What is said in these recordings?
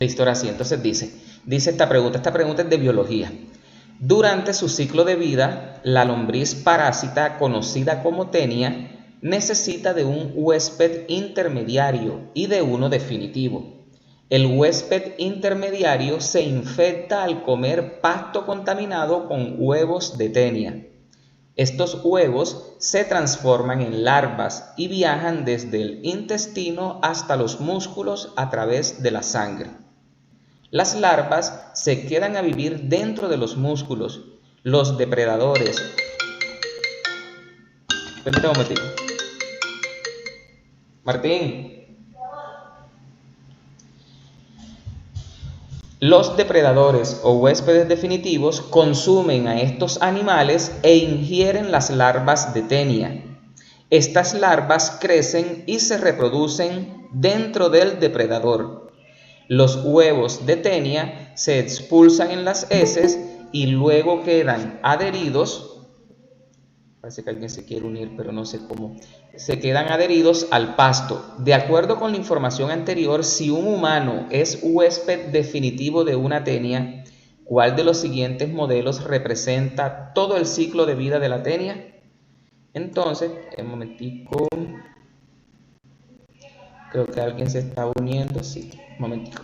Listo, ahora sí. Entonces dice esta pregunta es de biología. Durante su ciclo de vida, la lombriz parásita, conocida como tenia, necesita de un huésped intermediario y de uno definitivo. El huésped intermediario se infecta al comer pasto contaminado con huevos de tenia. Estos huevos se transforman en larvas y viajan desde el intestino hasta los músculos a través de la sangre. Las larvas se quedan a vivir dentro de los músculos. Los depredadores. Permítame un momentito. Martín. Los depredadores o huéspedes definitivos consumen a estos animales e ingieren las larvas de tenia. Estas larvas crecen y se reproducen dentro del depredador. Los huevos de tenia se expulsan en las heces y luego quedan adheridos. Parece que alguien se quiere unir, pero no sé cómo. Se quedan adheridos al pasto. De acuerdo con la información anterior, si un humano es huésped definitivo de una tenia, ¿cuál de los siguientes modelos representa todo el ciclo de vida de la tenia? Entonces, un momentico. Creo que alguien se está uniendo. Sí, un momentico.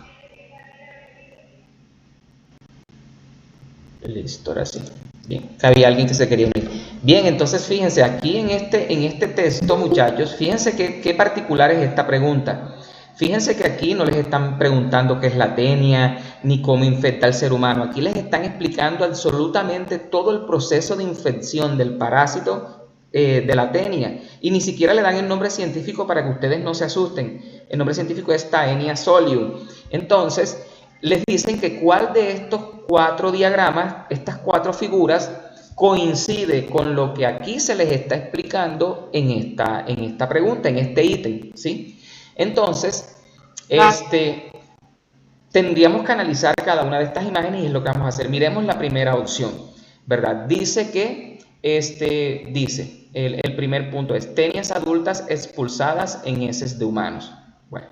Listo, ahora sí. Bien, había alguien que se quería unir. Bien, entonces fíjense, aquí en este texto, muchachos, fíjense qué particular es esta pregunta. Fíjense que aquí no les están preguntando qué es la tenia, ni cómo infecta al ser humano. Aquí les están explicando absolutamente todo el proceso de infección del parásito de la tenia. Y ni siquiera le dan el nombre científico para que ustedes no se asusten. El nombre científico es Taenia solium. Entonces, les dicen que cuál de estos 4 diagramas, estas 4 figuras, coincide con lo que aquí se les está explicando en esta pregunta, en este ítem, ¿sí? Entonces, tendríamos que analizar cada una de estas imágenes y es lo que vamos a hacer. Miremos la primera opción, ¿verdad? Dice que, el primer punto es tenias adultas expulsadas en heces de humanos. Bueno,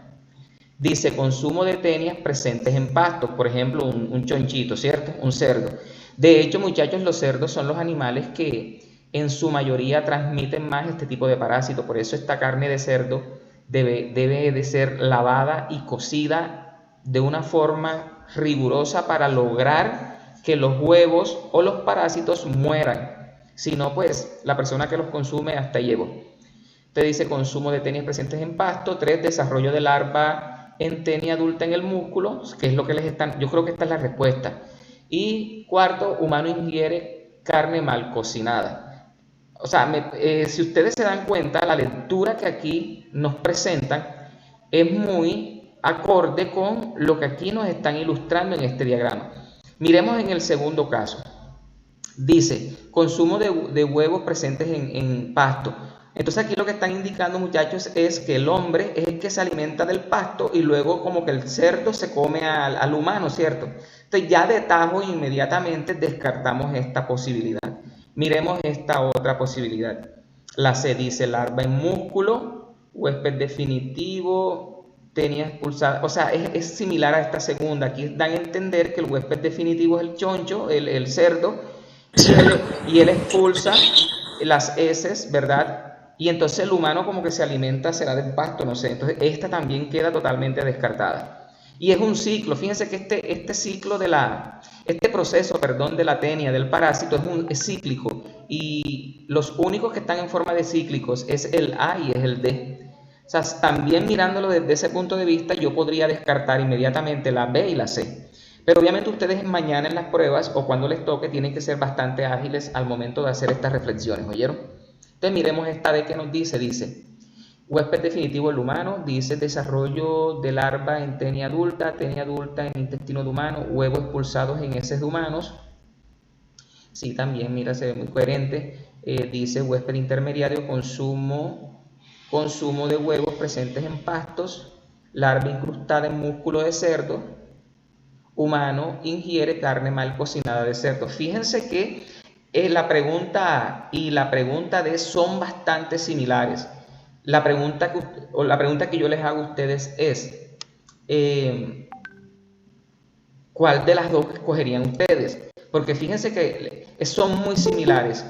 dice consumo de tenias presentes en pastos, por ejemplo, un chonchito, ¿cierto? Un cerdo. De hecho, muchachos, los cerdos son los animales que en su mayoría transmiten más este tipo de parásito. Por eso esta carne de cerdo debe de ser lavada y cocida de una forma rigurosa para lograr que los huevos o los parásitos mueran. Si no, pues la persona que los consume hasta llevó. Te dice consumo de tenias presentes en pasto. 3, desarrollo de larva en tenia adulta en el músculo, que es lo que les están, yo creo que esta es la respuesta. Y 4, humano ingiere carne mal cocinada. O sea, si ustedes se dan cuenta, la lectura que aquí nos presentan es muy acorde con lo que aquí nos están ilustrando en este diagrama. Miremos en el segundo caso. Dice, consumo de huevos presentes en pasto. Entonces aquí lo que están indicando, muchachos, es que el hombre es el que se alimenta del pasto y luego como que el cerdo se come al humano, ¿cierto? Entonces ya de tajo inmediatamente descartamos esta posibilidad. Miremos esta otra posibilidad. La C dice larva en músculo, huésped definitivo, tenia expulsada. O sea, es similar a esta segunda. Aquí dan a entender que el huésped definitivo es el choncho, el cerdo, y él expulsa las heces, ¿verdad? Y entonces el humano como que se alimenta, será del pasto, no sé. Entonces esta también queda totalmente descartada. Y es un ciclo, fíjense que este proceso, de la tenia, del parásito, es cíclico. Y los únicos que están en forma de cíclicos es el A y es el D. O sea, también mirándolo desde ese punto de vista, yo podría descartar inmediatamente la B y la C. Pero obviamente ustedes mañana en las pruebas o cuando les toque tienen que ser bastante ágiles al momento de hacer estas reflexiones, ¿oyeron? Entonces miremos esta D que nos dice, huésped definitivo el humano, dice desarrollo de larva en tenia adulta en intestino de humano, huevos expulsados en heces de humanos. Sí, también, mira, se ve muy coherente. Dice huésped intermediario, consumo de huevos presentes en pastos, larva incrustada en músculo de cerdo, humano ingiere carne mal cocinada de cerdo. Fíjense que la pregunta A y la pregunta D son bastante similares. La pregunta que yo les hago a ustedes es, ¿Cuál de las dos escogerían ustedes? Porque fíjense que son muy similares.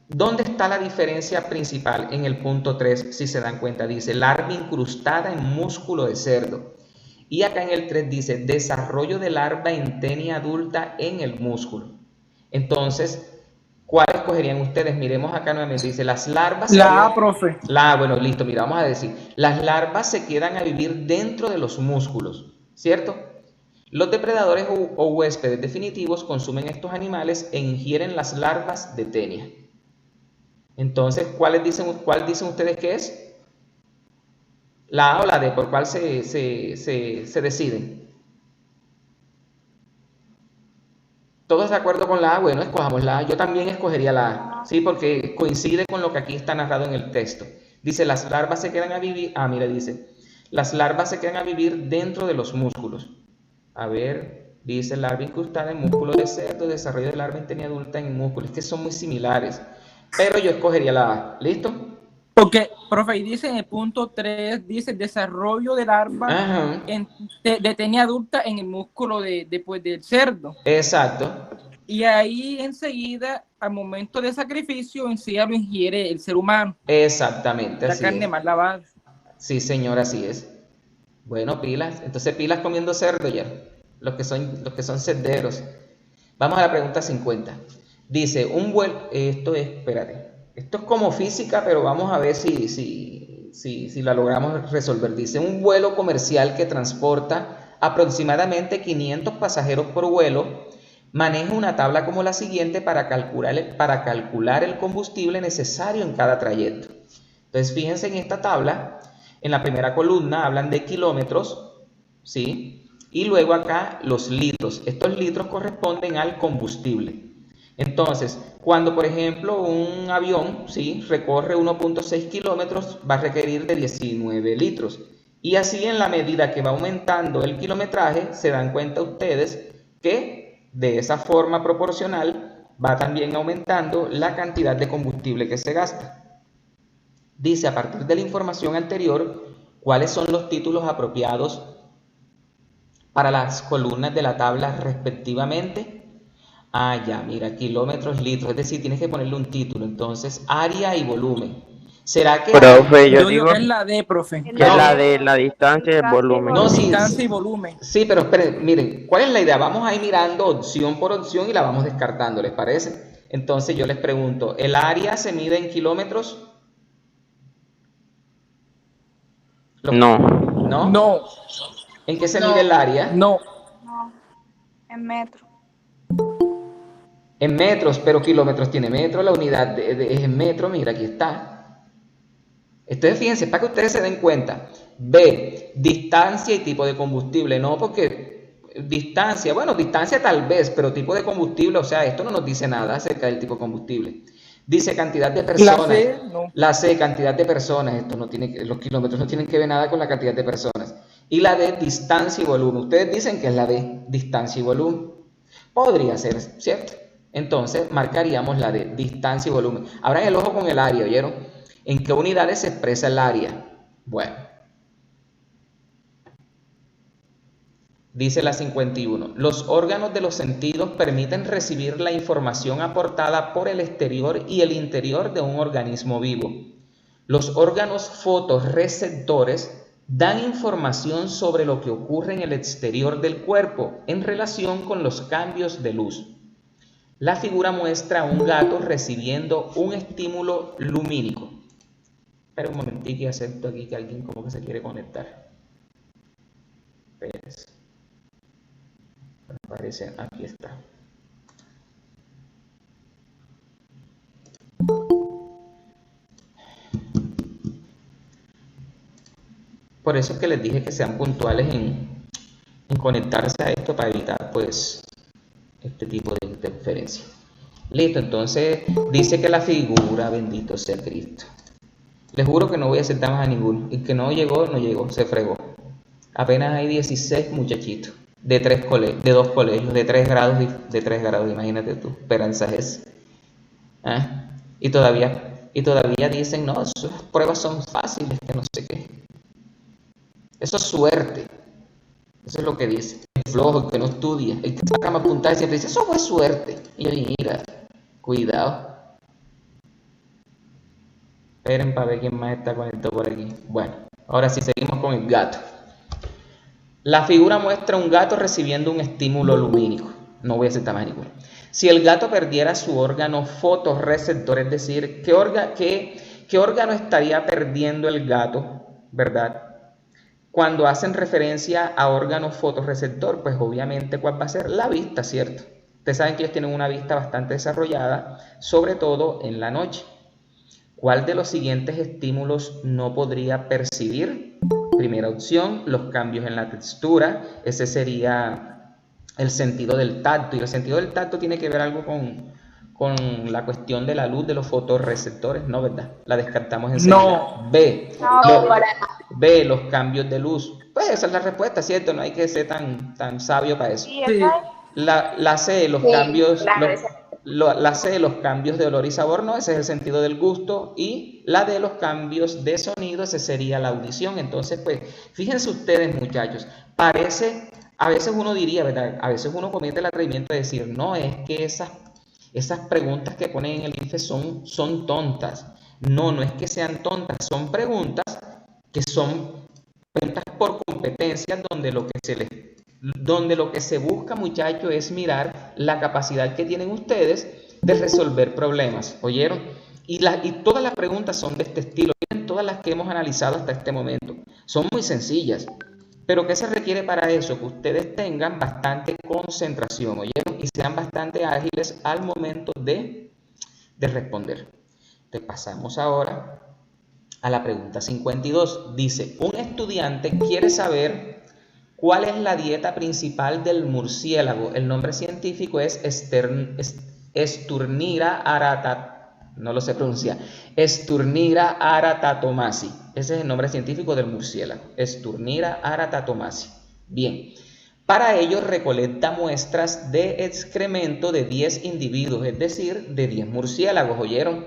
¿Dónde está la diferencia principal? En el punto 3, si se dan cuenta, dice larva incrustada en músculo de cerdo. Y acá en el 3 dice desarrollo de larva en tenia adulta en el músculo. Entonces, ¿cuál escogerían ustedes? Miremos acá nuevamente, dice las larvas... La A, profe. Bueno, listo, mira, vamos a decir, las larvas se quedan a vivir dentro de los músculos, ¿cierto? Los depredadores o huéspedes definitivos consumen estos animales e ingieren las larvas de tenia. Entonces, ¿cuál dicen ustedes que es? ¿La A o la D? ¿Por cuál se deciden? ¿Todos de acuerdo con la A? Bueno, escojamos la A. Yo también escogería la A, ¿sí? Porque coincide con lo que aquí está narrado en el texto. Dice, las larvas se quedan a vivir... mira, dice, las larvas se quedan a vivir dentro de los músculos. A ver, dice larva incrustada en músculo de cerdo, desarrollo de larva en tenia adulta en músculo. Es que son muy similares. Pero yo escogería la A. ¿Listo? Porque, profe, y dice en el punto 3, dice desarrollo de larva de tenia adulta en el músculo del cerdo. Exacto. Y ahí enseguida, al momento de sacrificio, enseguida lo ingiere el ser humano. Exactamente, la así carne es. más lavada. Sí, señor, así es. Bueno, pilas. Entonces pilas comiendo cerdo ya. Los que son cerderos. Vamos a la pregunta 50. Dice, un vuelo... Esto es como física, pero vamos a ver si la logramos resolver. Dice, un vuelo comercial que transporta aproximadamente 500 pasajeros por vuelo maneja una tabla como la siguiente para calcular el combustible necesario en cada trayecto. Entonces, fíjense en esta tabla, en la primera columna hablan de kilómetros, ¿sí? Y luego acá los litros. Estos litros corresponden al combustible. Entonces, cuando por ejemplo un avión, ¿sí?, recorre 1.6 kilómetros, va a requerir de 19 litros. Y así en la medida que va aumentando el kilometraje, se dan cuenta ustedes que de esa forma proporcional va también aumentando la cantidad de combustible que se gasta. Dice, a partir de la información anterior, cuáles son los títulos apropiados para las columnas de la tabla respectivamente. Ya, mira, kilómetros, litros, es decir, tienes que ponerle un título. Entonces, área y volumen. ¿Será que...? Profe, yo digo que es la D, profe. que es la de la distancia y el volumen. No, sí, distancia y volumen. Sí, pero esperen, miren, ¿cuál es la idea? Vamos a ir mirando opción por opción y la vamos descartando, ¿les parece? Entonces yo les pregunto, ¿el área se mide en kilómetros? No. ¿No? No. ¿En qué se mide el área? No. No, en metro. En metros, pero kilómetros tiene metro, la unidad es en metro, mira, aquí está. Entonces fíjense, para que ustedes se den cuenta. B, distancia y tipo de combustible, no, porque distancia, bueno, distancia tal vez, pero tipo de combustible, o sea, esto no nos dice nada acerca del tipo de combustible. Dice cantidad de personas. La C, no. La C, cantidad de personas, esto no tiene, los kilómetros no tienen que ver nada con la cantidad de personas. Y la D, distancia y volumen. Ustedes dicen que es la D, distancia y volumen. Podría ser, ¿cierto? Entonces marcaríamos la de distancia y volumen. Abran el ojo con el área, ¿oyeron? ¿En qué unidades se expresa el área? Bueno. Dice la 51. Los órganos de los sentidos permiten recibir la información aportada por el exterior y el interior de un organismo vivo. Los órganos fotorreceptores dan información sobre lo que ocurre en el exterior del cuerpo en relación con los cambios de luz. La figura muestra a un gato recibiendo un estímulo lumínico. Espera un momentico y acepto aquí que alguien como que se quiere conectar. Espérense. Aparece, aquí está. Por eso es que les dije que sean puntuales en conectarse a esto para evitar pues este tipo de interferencia. Listo, entonces dice que la figura, bendito sea Cristo. Les juro que no voy a aceptar más a ninguno. El que no llegó, se fregó. Apenas hay 16 muchachitos de 2 colegios, de 3 grados, imagínate tú, Esperanza es. Y todavía dicen, no, esas pruebas son fáciles, que no sé qué. Eso es suerte. Eso es lo que dice. flojo, que no estudia, el que saca más puntaje siempre dice, eso fue suerte. Y yo, mira, cuidado. Esperen para ver quién más está conectado por aquí. Bueno, ahora sí seguimos con el gato. La figura muestra un gato recibiendo un estímulo lumínico. No voy a hacer más ninguno. Si el gato perdiera su órgano fotorreceptor, es decir, ¿qué órgano estaría perdiendo el gato, verdad? Cuando hacen referencia a órgano fotorreceptor, pues obviamente ¿cuál va a ser? La vista, ¿cierto? Ustedes saben que ellos tienen una vista bastante desarrollada, sobre todo en la noche. ¿Cuál de los siguientes estímulos no podría percibir? Primera opción, los cambios en la textura. Ese sería el sentido del tacto. Y el sentido del tacto tiene que ver algo con la cuestión de la luz de los fotorreceptores, ¿no, verdad? La descartamos enseguida. No. B, los cambios de luz. Pues esa es la respuesta, ¿cierto? No hay que ser tan sabio para eso. Sí, Sí. La C, los cambios... La C, los cambios de olor y sabor, no, ese es el sentido del gusto. Y la D, los cambios de sonido, ese sería la audición. Entonces, pues, fíjense ustedes, muchachos, parece, a veces uno diría, ¿verdad? A veces uno comete el atrevimiento de decir, no, es que esas preguntas que ponen en el INFE son tontas. No es que sean tontas, son preguntas que son preguntas por competencias donde lo que se busca, muchachos, es mirar la capacidad que tienen ustedes de resolver problemas, ¿oyeron? Y todas las preguntas son de este estilo, miren todas las que hemos analizado hasta este momento, son muy sencillas, pero ¿qué se requiere para eso? Que ustedes tengan bastante concentración, ¿oyeron? Y sean bastante ágiles al momento de responder. Entonces pasamos ahora a la pregunta 52, dice, un estudiante quiere saber ¿cuál es la dieta principal del murciélago? El nombre científico es Esturnira aratatomasi. Ese es el nombre científico del murciélago, Esturnira aratatomasi. Bien, para ello recolecta muestras de excremento de 10 individuos, es decir, de 10 murciélagos, ¿oyeron?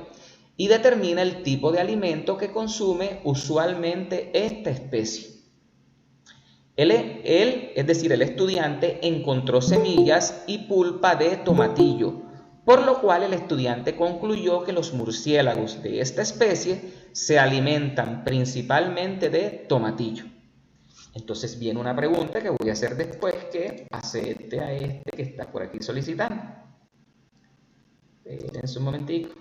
Y determina el tipo de alimento que consume usualmente esta especie. Es decir, el estudiante encontró semillas y pulpa de tomatillo, por lo cual el estudiante concluyó que los murciélagos de esta especie se alimentan principalmente de tomatillo. Entonces viene una pregunta que voy a hacer después que acepte a este que está por aquí solicitando. Espérense un momentico.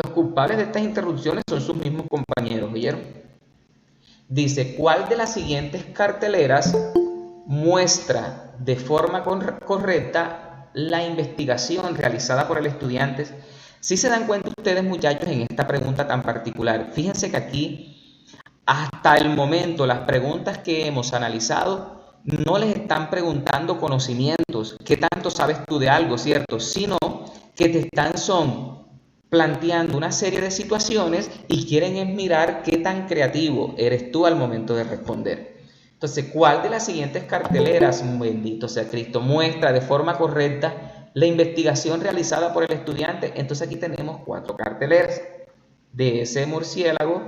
Los culpables de estas interrupciones son sus mismos compañeros, ¿oyeron? Dice, ¿cuál de las siguientes carteleras muestra de forma correcta la investigación realizada por el estudiante? Si se dan cuenta ustedes, muchachos, en esta pregunta tan particular, fíjense que aquí, hasta el momento, las preguntas que hemos analizado no les están preguntando conocimientos, qué tanto sabes tú de algo, ¿cierto? Sino que te están planteando una serie de situaciones y quieren mirar qué tan creativo eres tú al momento de responder. Entonces, ¿cuál de las siguientes carteleras, bendito sea Cristo, muestra de forma correcta la investigación realizada por el estudiante? Entonces aquí tenemos 4 carteleras de ese murciélago,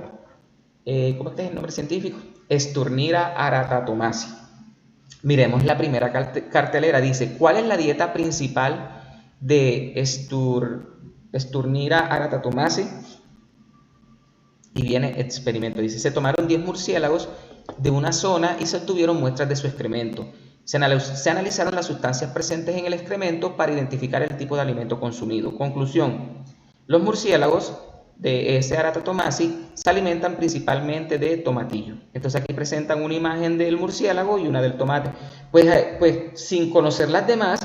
¿cómo es el nombre científico? Esturnira aratatomasi. Miremos la primera cartelera, dice, ¿cuál es la dieta principal de Esturnira aratatomasi? Y viene experimento, dice, se tomaron 10 murciélagos de una zona y se obtuvieron muestras de su excremento. Se analizaron las sustancias presentes en el excremento para identificar el tipo de alimento consumido. Conclusión, los murciélagos de ese aratatomasi se alimentan principalmente de tomatillo. Entonces aquí presentan una imagen del murciélago y una del tomate. Pues sin conocer las demás,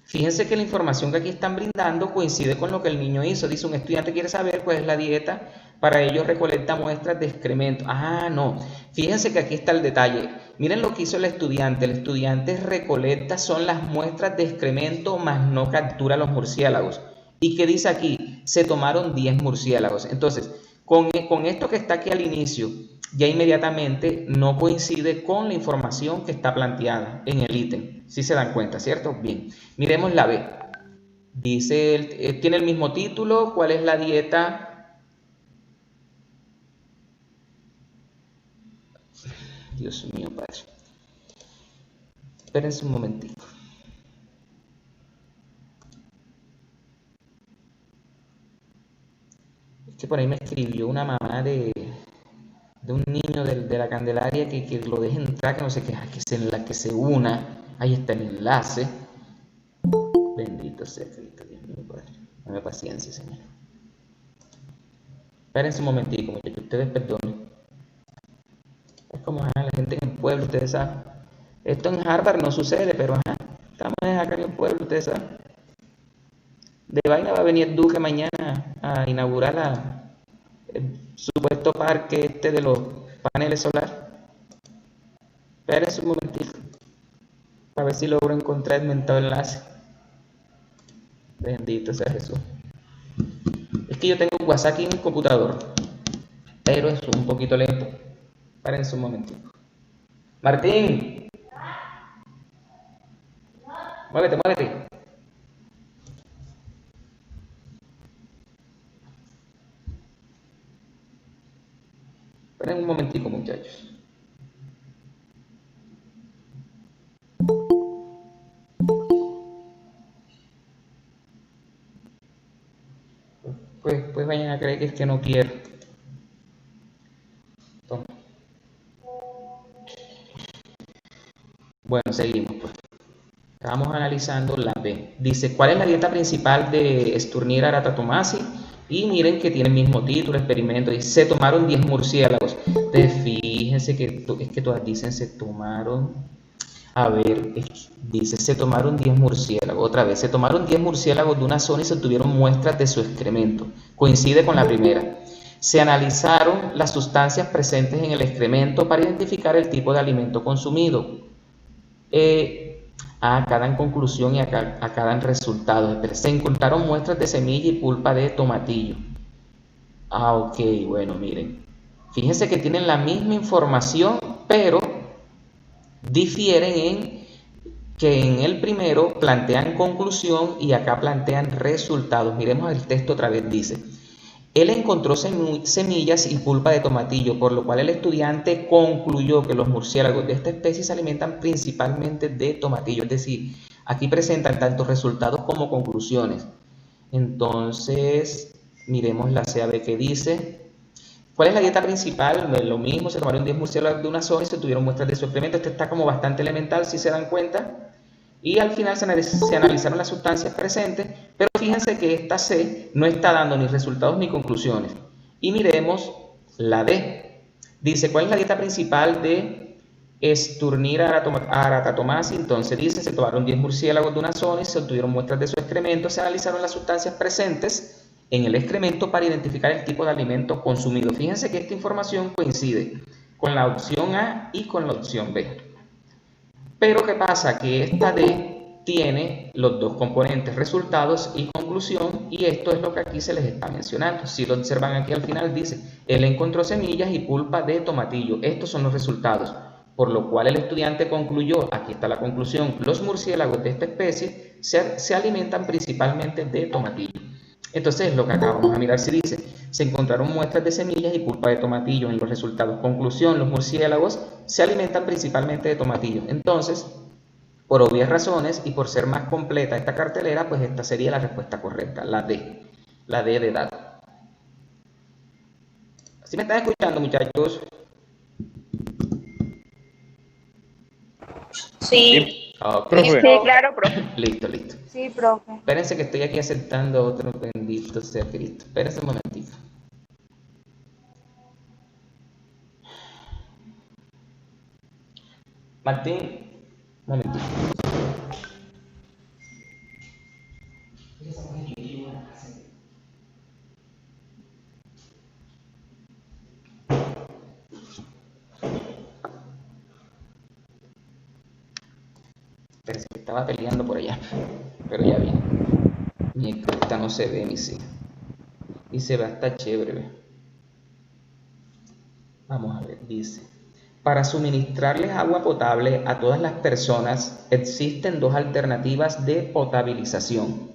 fíjense que la información que aquí están brindando coincide con lo que el niño hizo. Dice, un estudiante quiere saber cuál es la dieta, para ello recolecta muestras de excremento. Ah, no, fíjense que aquí está el detalle. Miren lo que hizo el estudiante. El estudiante recolecta son las muestras de excremento, más no captura los murciélagos. ¿Y qué dice aquí? Se tomaron 10 murciélagos. Entonces, con esto que está aquí al inicio, ya inmediatamente no coincide con la información que está planteada en el ítem. Si se dan cuenta, ¿cierto? Bien, miremos la B. Dice, tiene el mismo título. ¿Cuál es la dieta? Dios mío, Padre. Espérense un momentito. Es que por ahí me escribió una mamá de un niño de la Candelaria que lo deje entrar, que no sé qué, que se una. Ahí está el enlace. Bendito sea Cristo, Dios mío, Padre. Dame paciencia, Señor. Espérense un momentico, muchachos, ustedes perdonen. Es como la gente en el pueblo, ustedes saben. Esto en Harvard no sucede, pero estamos acá en el pueblo, ustedes saben. De vaina va a venir el Duque mañana a inaugurar el supuesto parque de los paneles solares. Espérense un momentito, a ver si logro encontrar el mentado enlace. Bendito sea Jesús. Es que yo tengo WhatsApp aquí en mi computador, pero es un poquito lento. Espérense un momentito. Martín, muévete, muévete. Esperen un momentico, muchachos. Pues vayan a creer que es que no quiero. Toma. Bueno, seguimos pues. Estamos analizando la B. Dice, ¿cuál es la dieta principal de Sturniera aratatomasi? Y miren que tiene el mismo título, experimento. Dice, se tomaron 10 murciélagos. Entonces, fíjense que es que todas dicen se tomaron. A ver, dice, se tomaron 10 murciélagos. Otra vez, se tomaron 10 murciélagos de una zona y se obtuvieron muestras de su excremento. Coincide con la primera. Se analizaron las sustancias presentes en el excremento para identificar el tipo de alimento consumido. Acá dan conclusión y acá dan resultados. Se encontraron muestras de semilla y pulpa de tomatillo. Ok, bueno, miren. Fíjense que tienen la misma información, pero difieren en que en el primero plantean conclusión y acá plantean resultados. Miremos el texto otra vez, dice. Él encontró semillas y pulpa de tomatillo, por lo cual el estudiante concluyó que los murciélagos de esta especie se alimentan principalmente de tomatillo. Es decir, aquí presentan tanto resultados como conclusiones. Entonces, miremos la CAB que dice. ¿Cuál es la dieta principal? Lo mismo, se tomaron 10 murciélagos de una zona y se tuvieron muestras de su excremento. Este está como bastante elemental, si se dan cuenta. Y al final se analizaron las sustancias presentes, pero fíjense que esta C no está dando ni resultados ni conclusiones. Y miremos la D. Dice, ¿cuál es la dieta principal de Sturniera aratatomasi? Entonces dice, se tomaron 10 murciélagos de una zona y se obtuvieron muestras de su excremento. Se analizaron las sustancias presentes en el excremento para identificar el tipo de alimento consumido. Fíjense que esta información coincide con la opción A y con la opción B. Pero ¿qué pasa? Que esta D tiene los dos componentes, resultados y conclusión, y esto es lo que aquí se les está mencionando. Si lo observan aquí al final dice, él encontró semillas y pulpa de tomatillo. Estos son los resultados, por lo cual el estudiante concluyó, aquí está la conclusión, los murciélagos de esta especie se alimentan principalmente de tomatillo. Entonces, lo que acá vamos a mirar si dice, se encontraron muestras de semillas y pulpa de tomatillo en los resultados. Conclusión, los murciélagos se alimentan principalmente de tomatillo. Entonces, por obvias razones y por ser más completa esta cartelera, pues esta sería la respuesta correcta, la D de dato. ¿Sí me están escuchando, muchachos? Sí. Okay. Sí, claro, profe. Listo. Sí, profe. Espérense que estoy aquí aceptando otro, bendito sea Cristo. Espérense un momentito. Martín, un momentito. Espérense que estaba peleando por allá, pero ya viene. Mi encuesta no se ve ni sí. Y se va a estar chévere, ¿ve? Vamos a ver, dice. Para suministrarles agua potable a todas las personas existen dos alternativas de potabilización.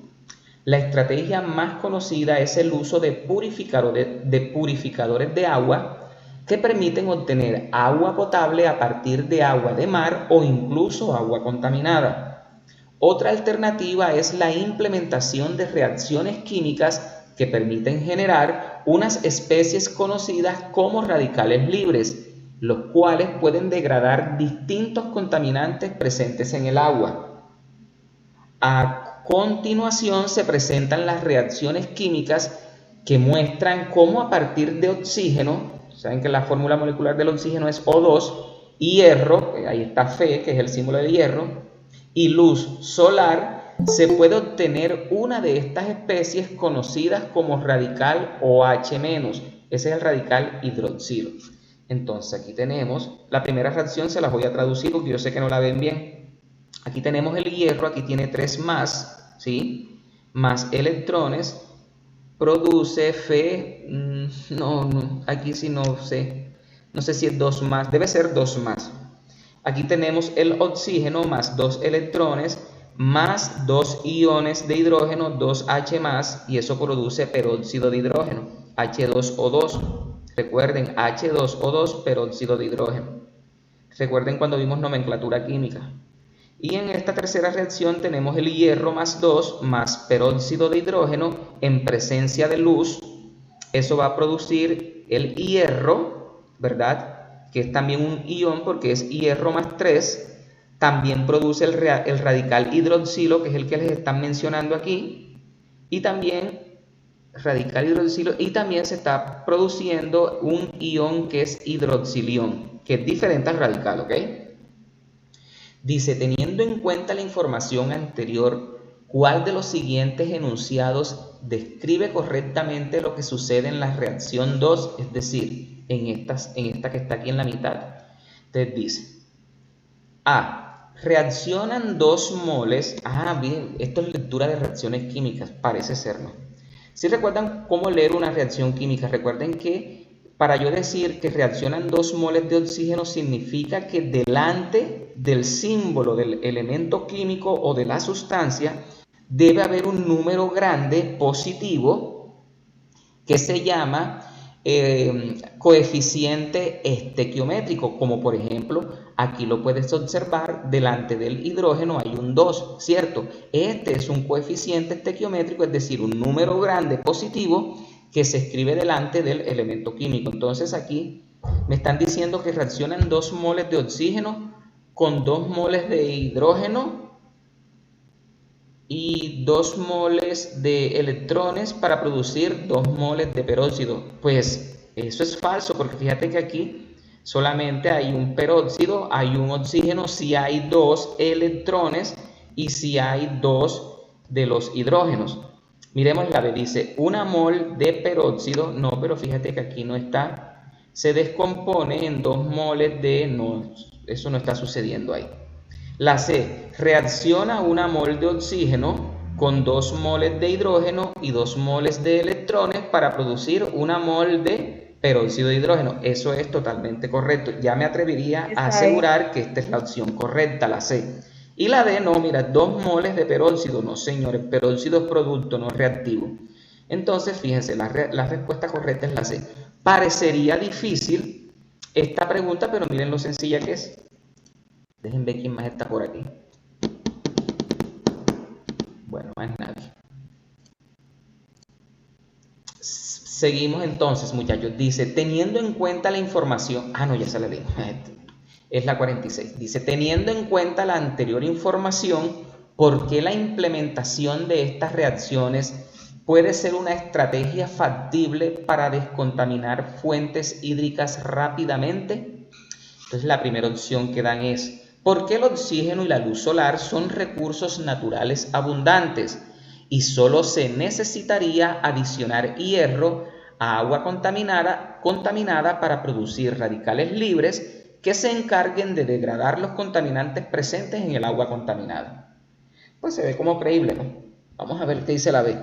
La estrategia más conocida es el uso de purificadores de agua que permiten obtener agua potable a partir de agua de mar o incluso agua contaminada. Otra alternativa es la implementación de reacciones químicas que permiten generar unas especies conocidas como radicales libres, los cuales pueden degradar distintos contaminantes presentes en el agua. A continuación se presentan las reacciones químicas que muestran cómo a partir de oxígeno, saben que la fórmula molecular del oxígeno es O2, hierro, ahí está Fe, que es el símbolo de hierro, y luz solar, se puede obtener una de estas especies conocidas como radical OH-, ese es el radical hidroxilo. Entonces aquí tenemos, la primera reacción se las voy a traducir porque yo sé que no la ven bien. Aquí tenemos el hierro, aquí tiene 3 más, ¿sí? Más electrones, produce Fe, aquí sí no sé si es 2 más, debe ser 2 más. Aquí tenemos el oxígeno más 2 electrones, más 2 iones de hidrógeno, 2H más, y eso produce peróxido de hidrógeno, H2O2. Recuerden, H2O2, peróxido de hidrógeno. Recuerden cuando vimos nomenclatura química. Y en esta tercera reacción tenemos el hierro más 2 más peróxido de hidrógeno en presencia de luz. Eso va a producir el hierro, ¿verdad? Que es también un ion porque es hierro más 3. También produce el radical hidroxilo, que es el que les están mencionando aquí. Y también radical hidroxilo, y también se está produciendo un ion que es hidroxilión, que es diferente al radical, ¿ok? Dice, teniendo en cuenta la información anterior, ¿cuál de los siguientes enunciados describe correctamente lo que sucede en la reacción 2? Es decir, en esta que está aquí en la mitad. Entonces dice, A, reaccionan 2 moles. Bien, esto es lectura de reacciones químicas, parece ser, ¿no? Si recuerdan cómo leer una reacción química, recuerden que para yo decir que reaccionan 2 moles de oxígeno significa que delante del símbolo del elemento químico o de la sustancia debe haber un número grande positivo que se llama coeficiente estequiométrico, como por ejemplo aquí lo puedes observar, delante del hidrógeno hay un 2, ¿cierto? Este es un coeficiente estequiométrico, es decir, un número grande positivo que se escribe delante del elemento químico. Entonces aquí me están diciendo que reaccionan 2 moles de oxígeno con 2 moles de hidrógeno y 2 moles de electrones para producir 2 moles de peróxido. Pues eso es falso, porque fíjate que aquí solamente hay un peróxido, hay un oxígeno, si hay 2 electrones y si hay 2 de los hidrógenos. Miremos la B, dice 1 mol de peróxido, no, pero fíjate que aquí no está, se descompone en 2 moles de, no, eso no está sucediendo ahí. La C, reacciona 1 mol de oxígeno con 2 moles de hidrógeno y 2 moles de electrones para producir 1 mol de peróxido de hidrógeno. Eso es totalmente correcto. Ya me atrevería a asegurar que esta es la opción correcta, la C. Y la D, no, mira, 2 moles de peróxido. No, señores, peróxido es producto, no es reactivo. Entonces, fíjense, la respuesta correcta es la C. Parecería difícil esta pregunta, pero miren lo sencilla que es. Dejen ver quién más está por aquí. Bueno, más nadie. Seguimos entonces, muchachos. Dice, teniendo en cuenta la información... no, ya se la leí. Es la 46. Dice, teniendo en cuenta la anterior información, ¿por qué la implementación de estas reacciones puede ser una estrategia factible para descontaminar fuentes hídricas rápidamente? Entonces, la primera opción que dan es, ¿por qué el oxígeno y la luz solar son recursos naturales abundantes y solo se necesitaría adicionar hierro a agua contaminada para producir radicales libres que se encarguen de degradar los contaminantes presentes en el agua contaminada? Pues se ve como creíble, ¿no? Vamos a ver qué dice la B.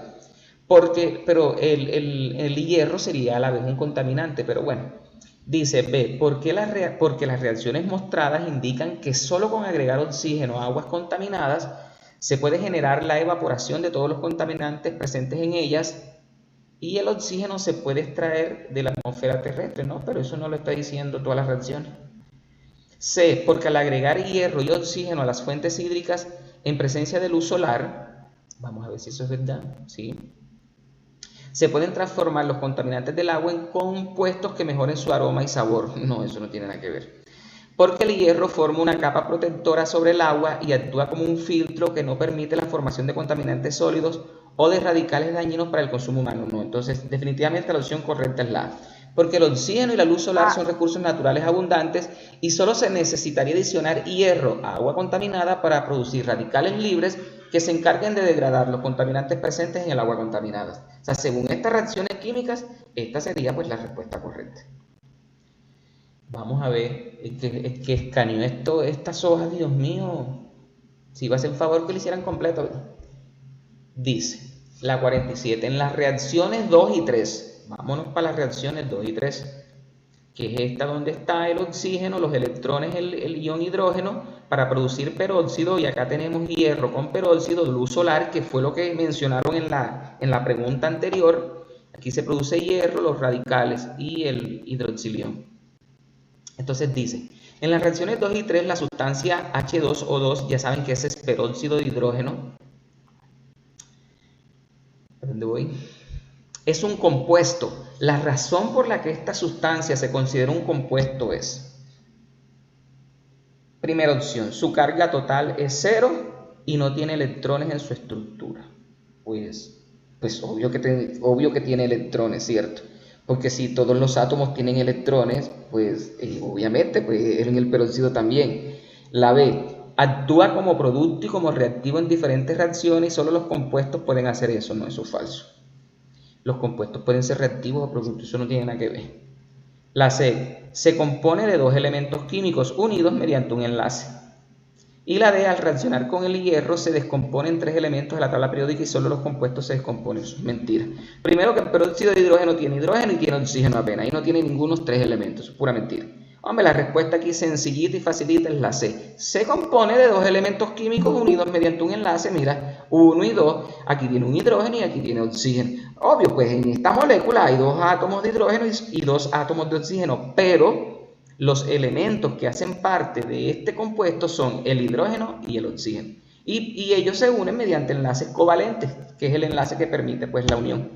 Pero el hierro sería a la vez un contaminante, pero bueno. Dice B, porque las reacciones mostradas indican que solo con agregar oxígeno a aguas contaminadas se puede generar la evaporación de todos los contaminantes presentes en ellas Y el oxígeno se puede extraer de la atmósfera terrestre, ¿no? Pero eso no lo está diciendo todas las reacciones. C, porque al agregar hierro y oxígeno a las fuentes hídricas en presencia de luz solar, vamos a ver si eso es verdad, ¿sí? Se pueden transformar los contaminantes del agua en compuestos que mejoren su aroma y sabor. No, eso no tiene nada que ver. Porque el hierro forma una capa protectora sobre el agua y actúa como un filtro que no permite la formación de contaminantes sólidos o de radicales dañinos para el consumo humano. No, entonces definitivamente la opción correcta es la A. Porque el oxígeno y la luz solar son recursos naturales abundantes y solo se necesitaría adicionar hierro a agua contaminada para producir radicales libres que se encarguen de degradar los contaminantes presentes en el agua contaminada. O sea, según estas reacciones químicas, esta sería pues la respuesta correcta. Vamos a ver, el que escaneó estas hojas, Dios mío, si va a ser un favor que lo hicieran completo. Dice, la 47, en las reacciones 2 y 3, vámonos para las reacciones 2 y 3, que es esta donde está el oxígeno, los electrones, el ion hidrógeno, para producir peróxido, y acá tenemos hierro con peróxido, luz solar, que fue lo que mencionaron en la pregunta anterior. Aquí se produce hierro, los radicales y el hidroxilión. Entonces dice, en las reacciones 2 y 3 la sustancia H2O2, ya saben que ese es peróxido de hidrógeno. ¿A dónde voy? Es un compuesto. La razón por la que esta sustancia se considera un compuesto es, primera opción, su carga total es 0 y no tiene electrones en su estructura. Pues obvio que tiene electrones, ¿cierto? Porque si todos los átomos tienen electrones, pues obviamente pues, en el peróxido también. La B, actúa como producto y como reactivo en diferentes reacciones y solo los compuestos pueden hacer eso. No, eso es falso. Los compuestos pueden ser reactivos o productos, eso no tiene nada que ver. La C, se compone de dos elementos químicos unidos mediante un enlace. Y la D, al reaccionar con el hierro, se descomponen tres elementos de la tabla periódica y solo los compuestos se descomponen. Eso es mentira. Primero, que el peróxido de hidrógeno tiene hidrógeno y tiene oxígeno apenas. Y no tiene ninguno de los tres elementos. Eso es pura mentira. Hombre, la respuesta aquí sencillita y facilita es la C. Se compone de dos elementos químicos unidos mediante un enlace. Mira, 1 y 2. Aquí tiene un hidrógeno y aquí tiene oxígeno. Obvio, pues en esta molécula hay dos átomos de hidrógeno y dos átomos de oxígeno. Pero los elementos que hacen parte de este compuesto son el hidrógeno y el oxígeno. Y ellos se unen mediante enlaces covalentes, que es el enlace que permite pues la unión.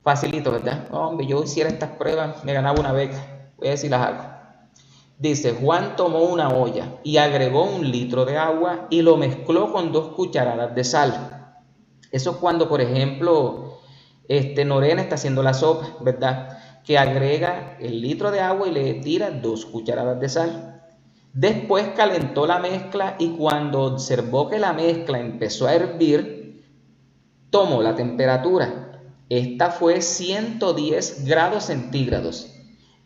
Facilito, ¿verdad? Hombre, yo hiciera estas pruebas, me ganaba una beca. Voy a ver si las hago. Dice, Juan tomó una olla y agregó 1 litro de agua y lo mezcló con 2 cucharadas de sal. Eso es cuando, por ejemplo, Norena está haciendo la sopa, ¿verdad? Que agrega el litro de agua y le tira 2 cucharadas de sal. Después calentó la mezcla y cuando observó que la mezcla empezó a hervir, tomó la temperatura. Esta fue 110 grados centígrados.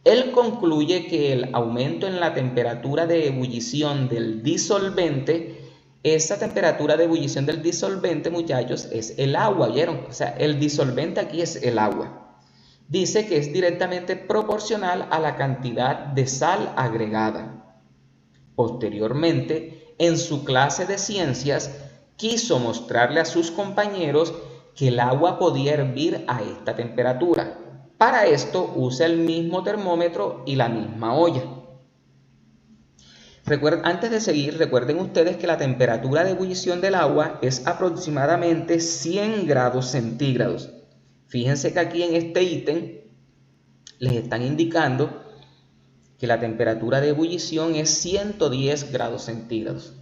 Él concluye que el aumento en la temperatura de ebullición del disolvente, esa temperatura de ebullición del disolvente, muchachos, es el agua, ¿vieron? O sea, el disolvente aquí es el agua. Dice que es directamente proporcional a la cantidad de sal agregada. Posteriormente, en su clase de ciencias, quiso mostrarle a sus compañeros que el agua podía hervir a esta temperatura. Para esto usa el mismo termómetro y la misma olla. Antes de seguir, recuerden ustedes que la temperatura de ebullición del agua es aproximadamente 100 grados centígrados. Fíjense que aquí en este ítem les están indicando que la temperatura de ebullición es 110 grados centígrados.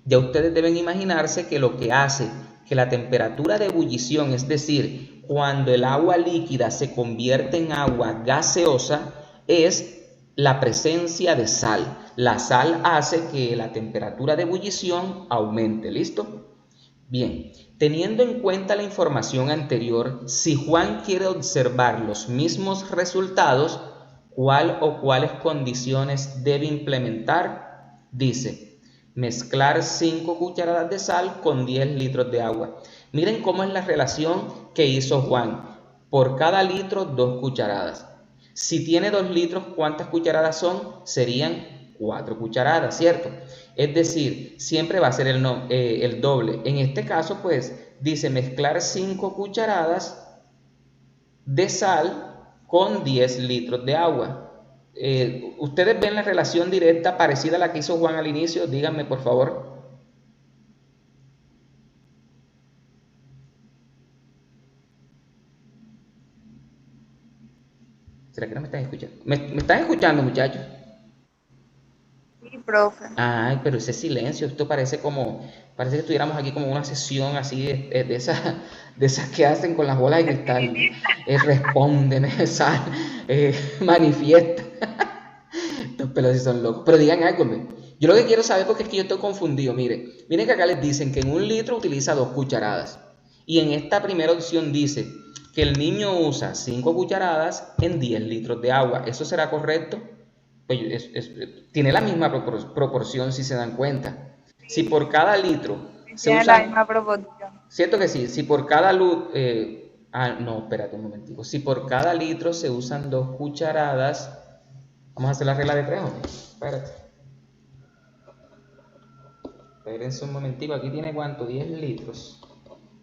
Ya ustedes deben imaginarse que lo que hace que la temperatura de ebullición, es decir, cuando el agua líquida se convierte en agua gaseosa, es la presencia de sal. La sal hace que la temperatura de ebullición aumente. ¿Listo? Bien, teniendo en cuenta la información anterior, si Juan quiere observar los mismos resultados, ¿cuál o cuáles condiciones debe implementar? Dice, mezclar 5 cucharadas de sal con 10 litros de agua. Miren cómo es la relación que hizo Juan. Por cada litro, 2 cucharadas. Si tiene 2 litros, ¿cuántas cucharadas son? Serían 4 cucharadas, ¿cierto? Es decir, siempre va a ser el doble. En este caso, pues, dice mezclar 5 cucharadas de sal con 10 litros de agua. ¿Ustedes ven la relación directa parecida a la que hizo Juan al inicio? Díganme, por favor. ¿Será que no me están escuchando? ¿Me están escuchando, muchachos? Sí, profe. Ay, pero ese silencio, esto parece que estuviéramos aquí como una sesión así de esas que hacen con las bolas de cristal. Responden, manifiestan. Estos pelos sí son locos. Pero digan algo, yo lo que quiero saber, porque es que yo estoy confundido, miren que acá les dicen que en 1 litro utiliza 2 cucharadas. Y en esta primera opción dice que el niño usa 5 cucharadas en 10 litros de agua. ¿Eso será correcto? Pues tiene la misma proporción, si se dan cuenta. Si por cada litro se Tiene usa... la misma proporción. ¿Cierto que sí? Si por cada no, espérate un momentico. Si por cada litro se usan 2 cucharadas... Vamos a hacer la regla de 3, hombre. Espérate. Espérense un momentico. Aquí tiene ¿cuánto? 10 litros.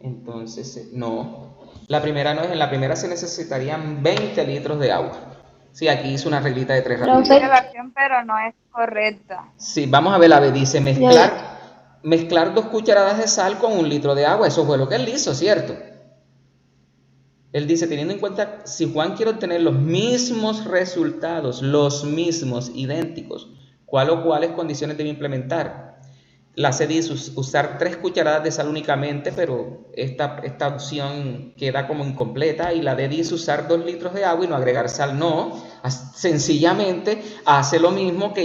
Entonces, no. La primera no es. En la primera se necesitarían 20 litros de agua. Sí, aquí hice una reglita de 3 Observación, pero no es correcta. Sí, vamos a ver, la B dice mezclar 2 cucharadas de sal con 1 litro de agua. Eso fue lo que él hizo, ¿cierto? Él dice, teniendo en cuenta, si Juan quiere obtener los mismos resultados, los mismos, idénticos, ¿cuál o cuáles condiciones debe implementar? La C dice usar 3 cucharadas de sal únicamente, pero esta opción queda como incompleta. Y la D dice usar 2 litros de agua y no agregar sal. No, sencillamente hace lo mismo que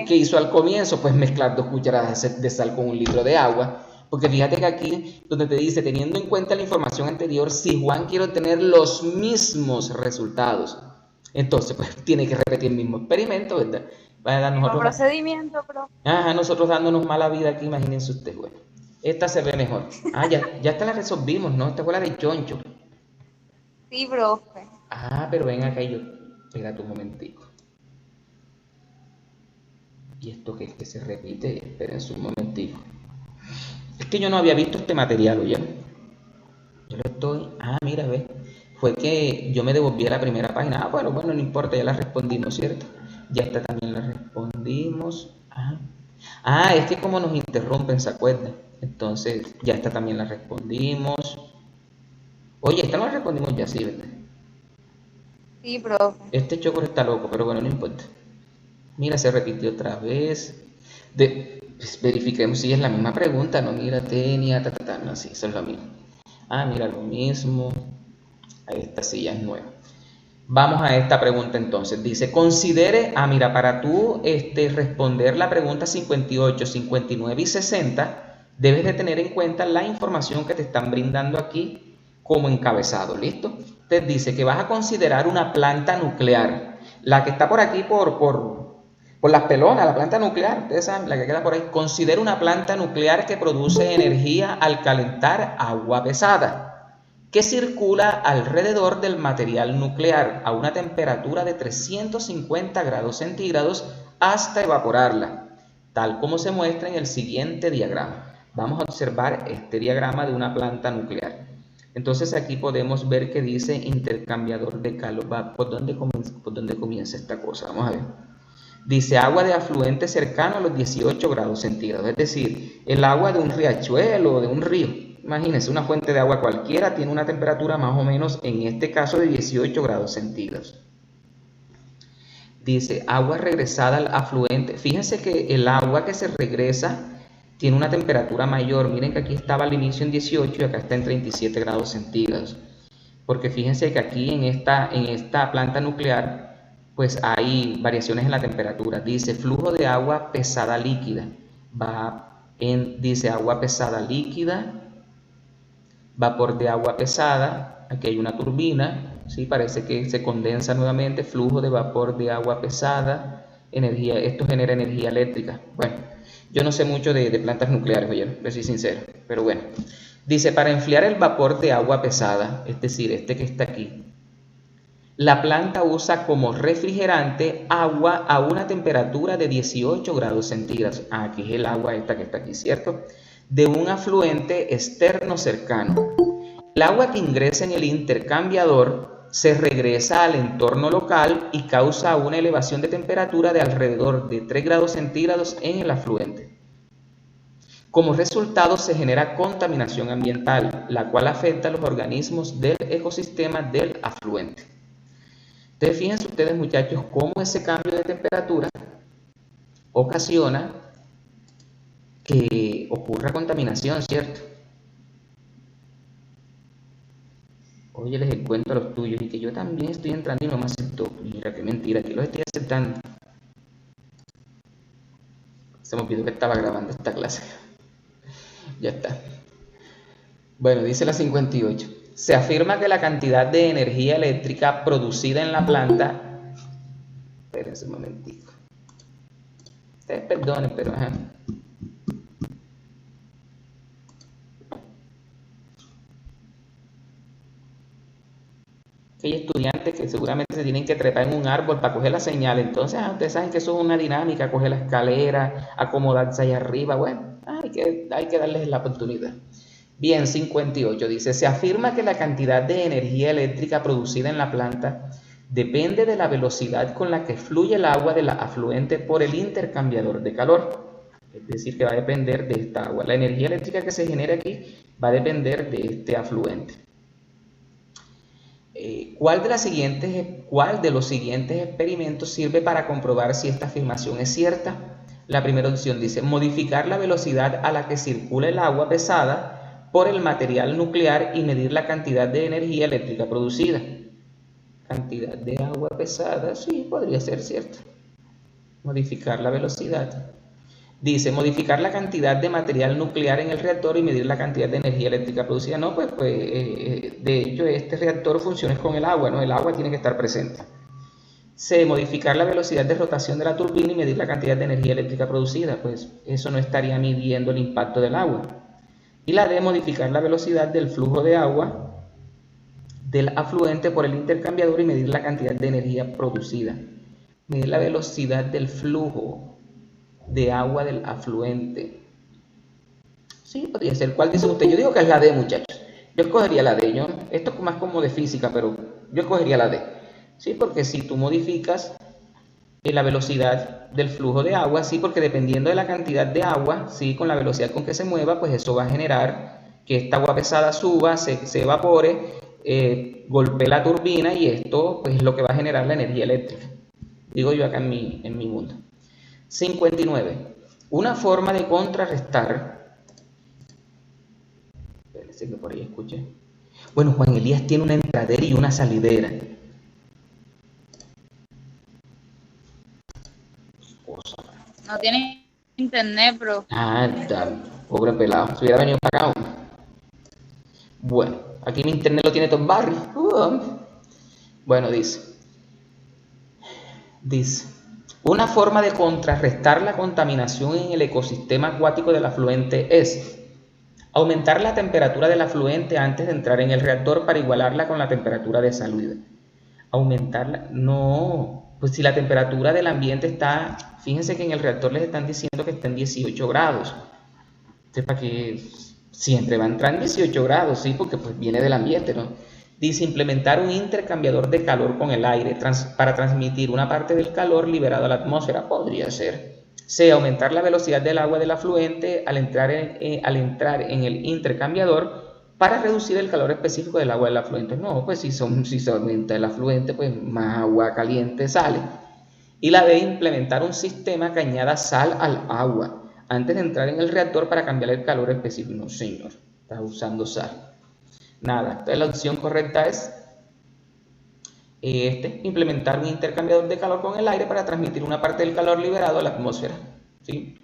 hizo al comienzo, pues mezclar 2 cucharadas de sal con 1 litro de agua. Porque fíjate que aquí, donde te dice, teniendo en cuenta la información anterior, si Juan quiere obtener los mismos resultados, entonces pues tiene que repetir el mismo experimento, ¿verdad? Procedimiento, profe. Nosotros dándonos mala vida aquí, imagínense ustedes, bueno. Esta se ve mejor. Ya esta la resolvimos, ¿no? Esta fue la de Choncho. Sí, profe. Pero ven acá y yo. Espérate un momentico. ¿Y esto qué es que se repite? Espérense un momentico. Es que yo no había visto este material, ¿oye? Yo lo estoy... mira, ve. Fue que yo me devolví a la primera página. Bueno, no importa, ya la respondimos, ¿cierto? Ya esta también la respondimos. Es que como nos interrumpen, ¿se acuerdan? Entonces, ya esta también la respondimos. Oye, esta no la respondimos ya, sí, ¿verdad? Sí, profe. Este chocor está loco, pero bueno, no importa. Mira, se repitió otra vez. Pues verifiquemos si es la misma pregunta, ¿no? Mira, Tenia, no, sí, eso es lo mismo. Mira, lo mismo. Esta sí ya es nueva. Vamos a esta pregunta entonces. Dice, considere, mira, para tú responder la pregunta 58, 59 y 60, debes de tener en cuenta la información que te están brindando aquí como encabezado, ¿listo? Te dice que vas a considerar una planta nuclear, la que está por aquí por las pelonas, la planta nuclear, ustedes saben, la que queda por ahí. Considera una planta nuclear que produce energía al calentar agua pesada, que circula alrededor del material nuclear a una temperatura de 350 grados centígrados hasta evaporarla, tal como se muestra en el siguiente diagrama. Vamos a observar este diagrama de una planta nuclear. Entonces aquí podemos ver que dice intercambiador de calor. ¿Por dónde comienza esta cosa? Vamos a ver. Dice agua de afluente cercano a los 18 grados centígrados, es decir, el agua de un riachuelo o de un río. Imagínense, una fuente de agua cualquiera tiene una temperatura más o menos, en este caso, de 18 grados centígrados. Dice agua regresada al afluente. Fíjense que el agua que se regresa tiene una temperatura mayor. Miren que aquí estaba al inicio en 18 y acá está en 37 grados centígrados. Porque fíjense que aquí en esta planta nuclear pues hay variaciones en la temperatura. Dice flujo de agua pesada líquida. Dice agua pesada líquida, vapor de agua pesada. Aquí hay una turbina, ¿sí? Parece que se condensa nuevamente. Flujo de vapor de agua pesada, energía. Esto genera energía eléctrica. Bueno, yo no sé mucho de plantas nucleares, oye, les soy sincero, pero bueno. Dice, para enfriar el vapor de agua pesada, es decir, este que está aquí, la planta usa como refrigerante agua a una temperatura de 18 grados centígrados. Aquí es el agua esta que está aquí, ¿cierto? De un afluente externo cercano. El agua que ingresa en el intercambiador se regresa al entorno local y causa una elevación de temperatura de alrededor de 3 grados centígrados en el afluente. Como resultado se genera contaminación ambiental, la cual afecta a los organismos del ecosistema del afluente. Entonces fíjense ustedes, muchachos, cómo ese cambio de temperatura ocasiona que ocurra contaminación, ¿cierto? Oye, les cuento a los tuyos y que yo también estoy entrando y no me aceptó. Mira, qué mentira, que los estoy aceptando. Se me olvidó que estaba grabando esta clase. Ya está. Bueno, dice la 58. Se afirma que la cantidad de energía eléctrica producida en la planta... Espérense un momentico. Ustedes perdonen, pero... Ajá. Hay estudiantes que seguramente se tienen que trepar en un árbol para coger la señal. Entonces, ustedes saben que eso es una dinámica, coger la escalera, acomodarse ahí arriba. Bueno, hay que darles la oportunidad. Bien, 58 dice, se afirma que la cantidad de energía eléctrica producida en la planta depende de la velocidad con la que fluye el agua del afluente por el intercambiador de calor. Es decir, que va a depender de esta agua. La energía eléctrica que se genera aquí va a depender de este afluente. ¿Cuál de los siguientes experimentos sirve para comprobar si esta afirmación es cierta? La primera opción dice, modificar la velocidad a la que circula el agua pesada por el material nuclear y medir la cantidad de energía eléctrica producida. Cantidad de agua pesada, sí, podría ser cierto. Modificar la velocidad. Dice, modificar la cantidad de material nuclear en el reactor y medir la cantidad de energía eléctrica producida. No, pues de hecho, este reactor funciona con el agua, ¿no? El agua tiene que estar presente. C, modificar la velocidad de rotación de la turbina y medir la cantidad de energía eléctrica producida. Pues eso no estaría midiendo el impacto del agua. Y la D, modificar la velocidad del flujo de agua del afluente por el intercambiador y medir la cantidad de energía producida. Medir la velocidad del flujo de agua del afluente. Sí, podría ser. ¿Cuál dice usted? Yo digo que es la D, muchachos. Yo escogería la D. Esto es más como de física, pero yo escogería la D. Sí, porque si tú modificas la velocidad del flujo de agua, sí, porque dependiendo de la cantidad de agua, sí, con la velocidad con que se mueva, pues eso va a generar que esta agua pesada suba, se evapore, golpee la turbina y esto pues es lo que va a generar la energía eléctrica. Digo yo acá en mi mundo. 59. Una forma de contrarrestar. Espérense que por ahí escuché. Bueno, Juan Elías tiene una entradera y una salidera. No tiene internet, bro. Ah, está. Pobre pelado. Si hubiera venido para acá. Bueno, aquí mi internet lo tiene todo el barrio. Bueno, dice. Una forma de contrarrestar la contaminación en el ecosistema acuático del afluente es aumentar la temperatura del afluente antes de entrar en el reactor para igualarla con la temperatura de salida. Aumentarla, no, pues si la temperatura del ambiente está, fíjense que en el reactor les están diciendo que está en 18 grados. Entonces, para que siempre va a entrar en 18 grados, sí, porque pues viene del ambiente, ¿no? Dice implementar un intercambiador de calor con el aire para transmitir una parte del calor liberado a la atmósfera. Podría ser. C, aumentar la velocidad del agua del afluente al entrar en el intercambiador para reducir el calor específico del agua del afluente. No, pues si se aumenta el afluente, pues más agua caliente sale. Y la D, implementar un sistema que añada sal al agua antes de entrar en el reactor para cambiar el calor específico. No, señor, está usando sal. Nada, entonces la opción correcta es implementar un intercambiador de calor con el aire para transmitir una parte del calor liberado a la atmósfera, ¿sí?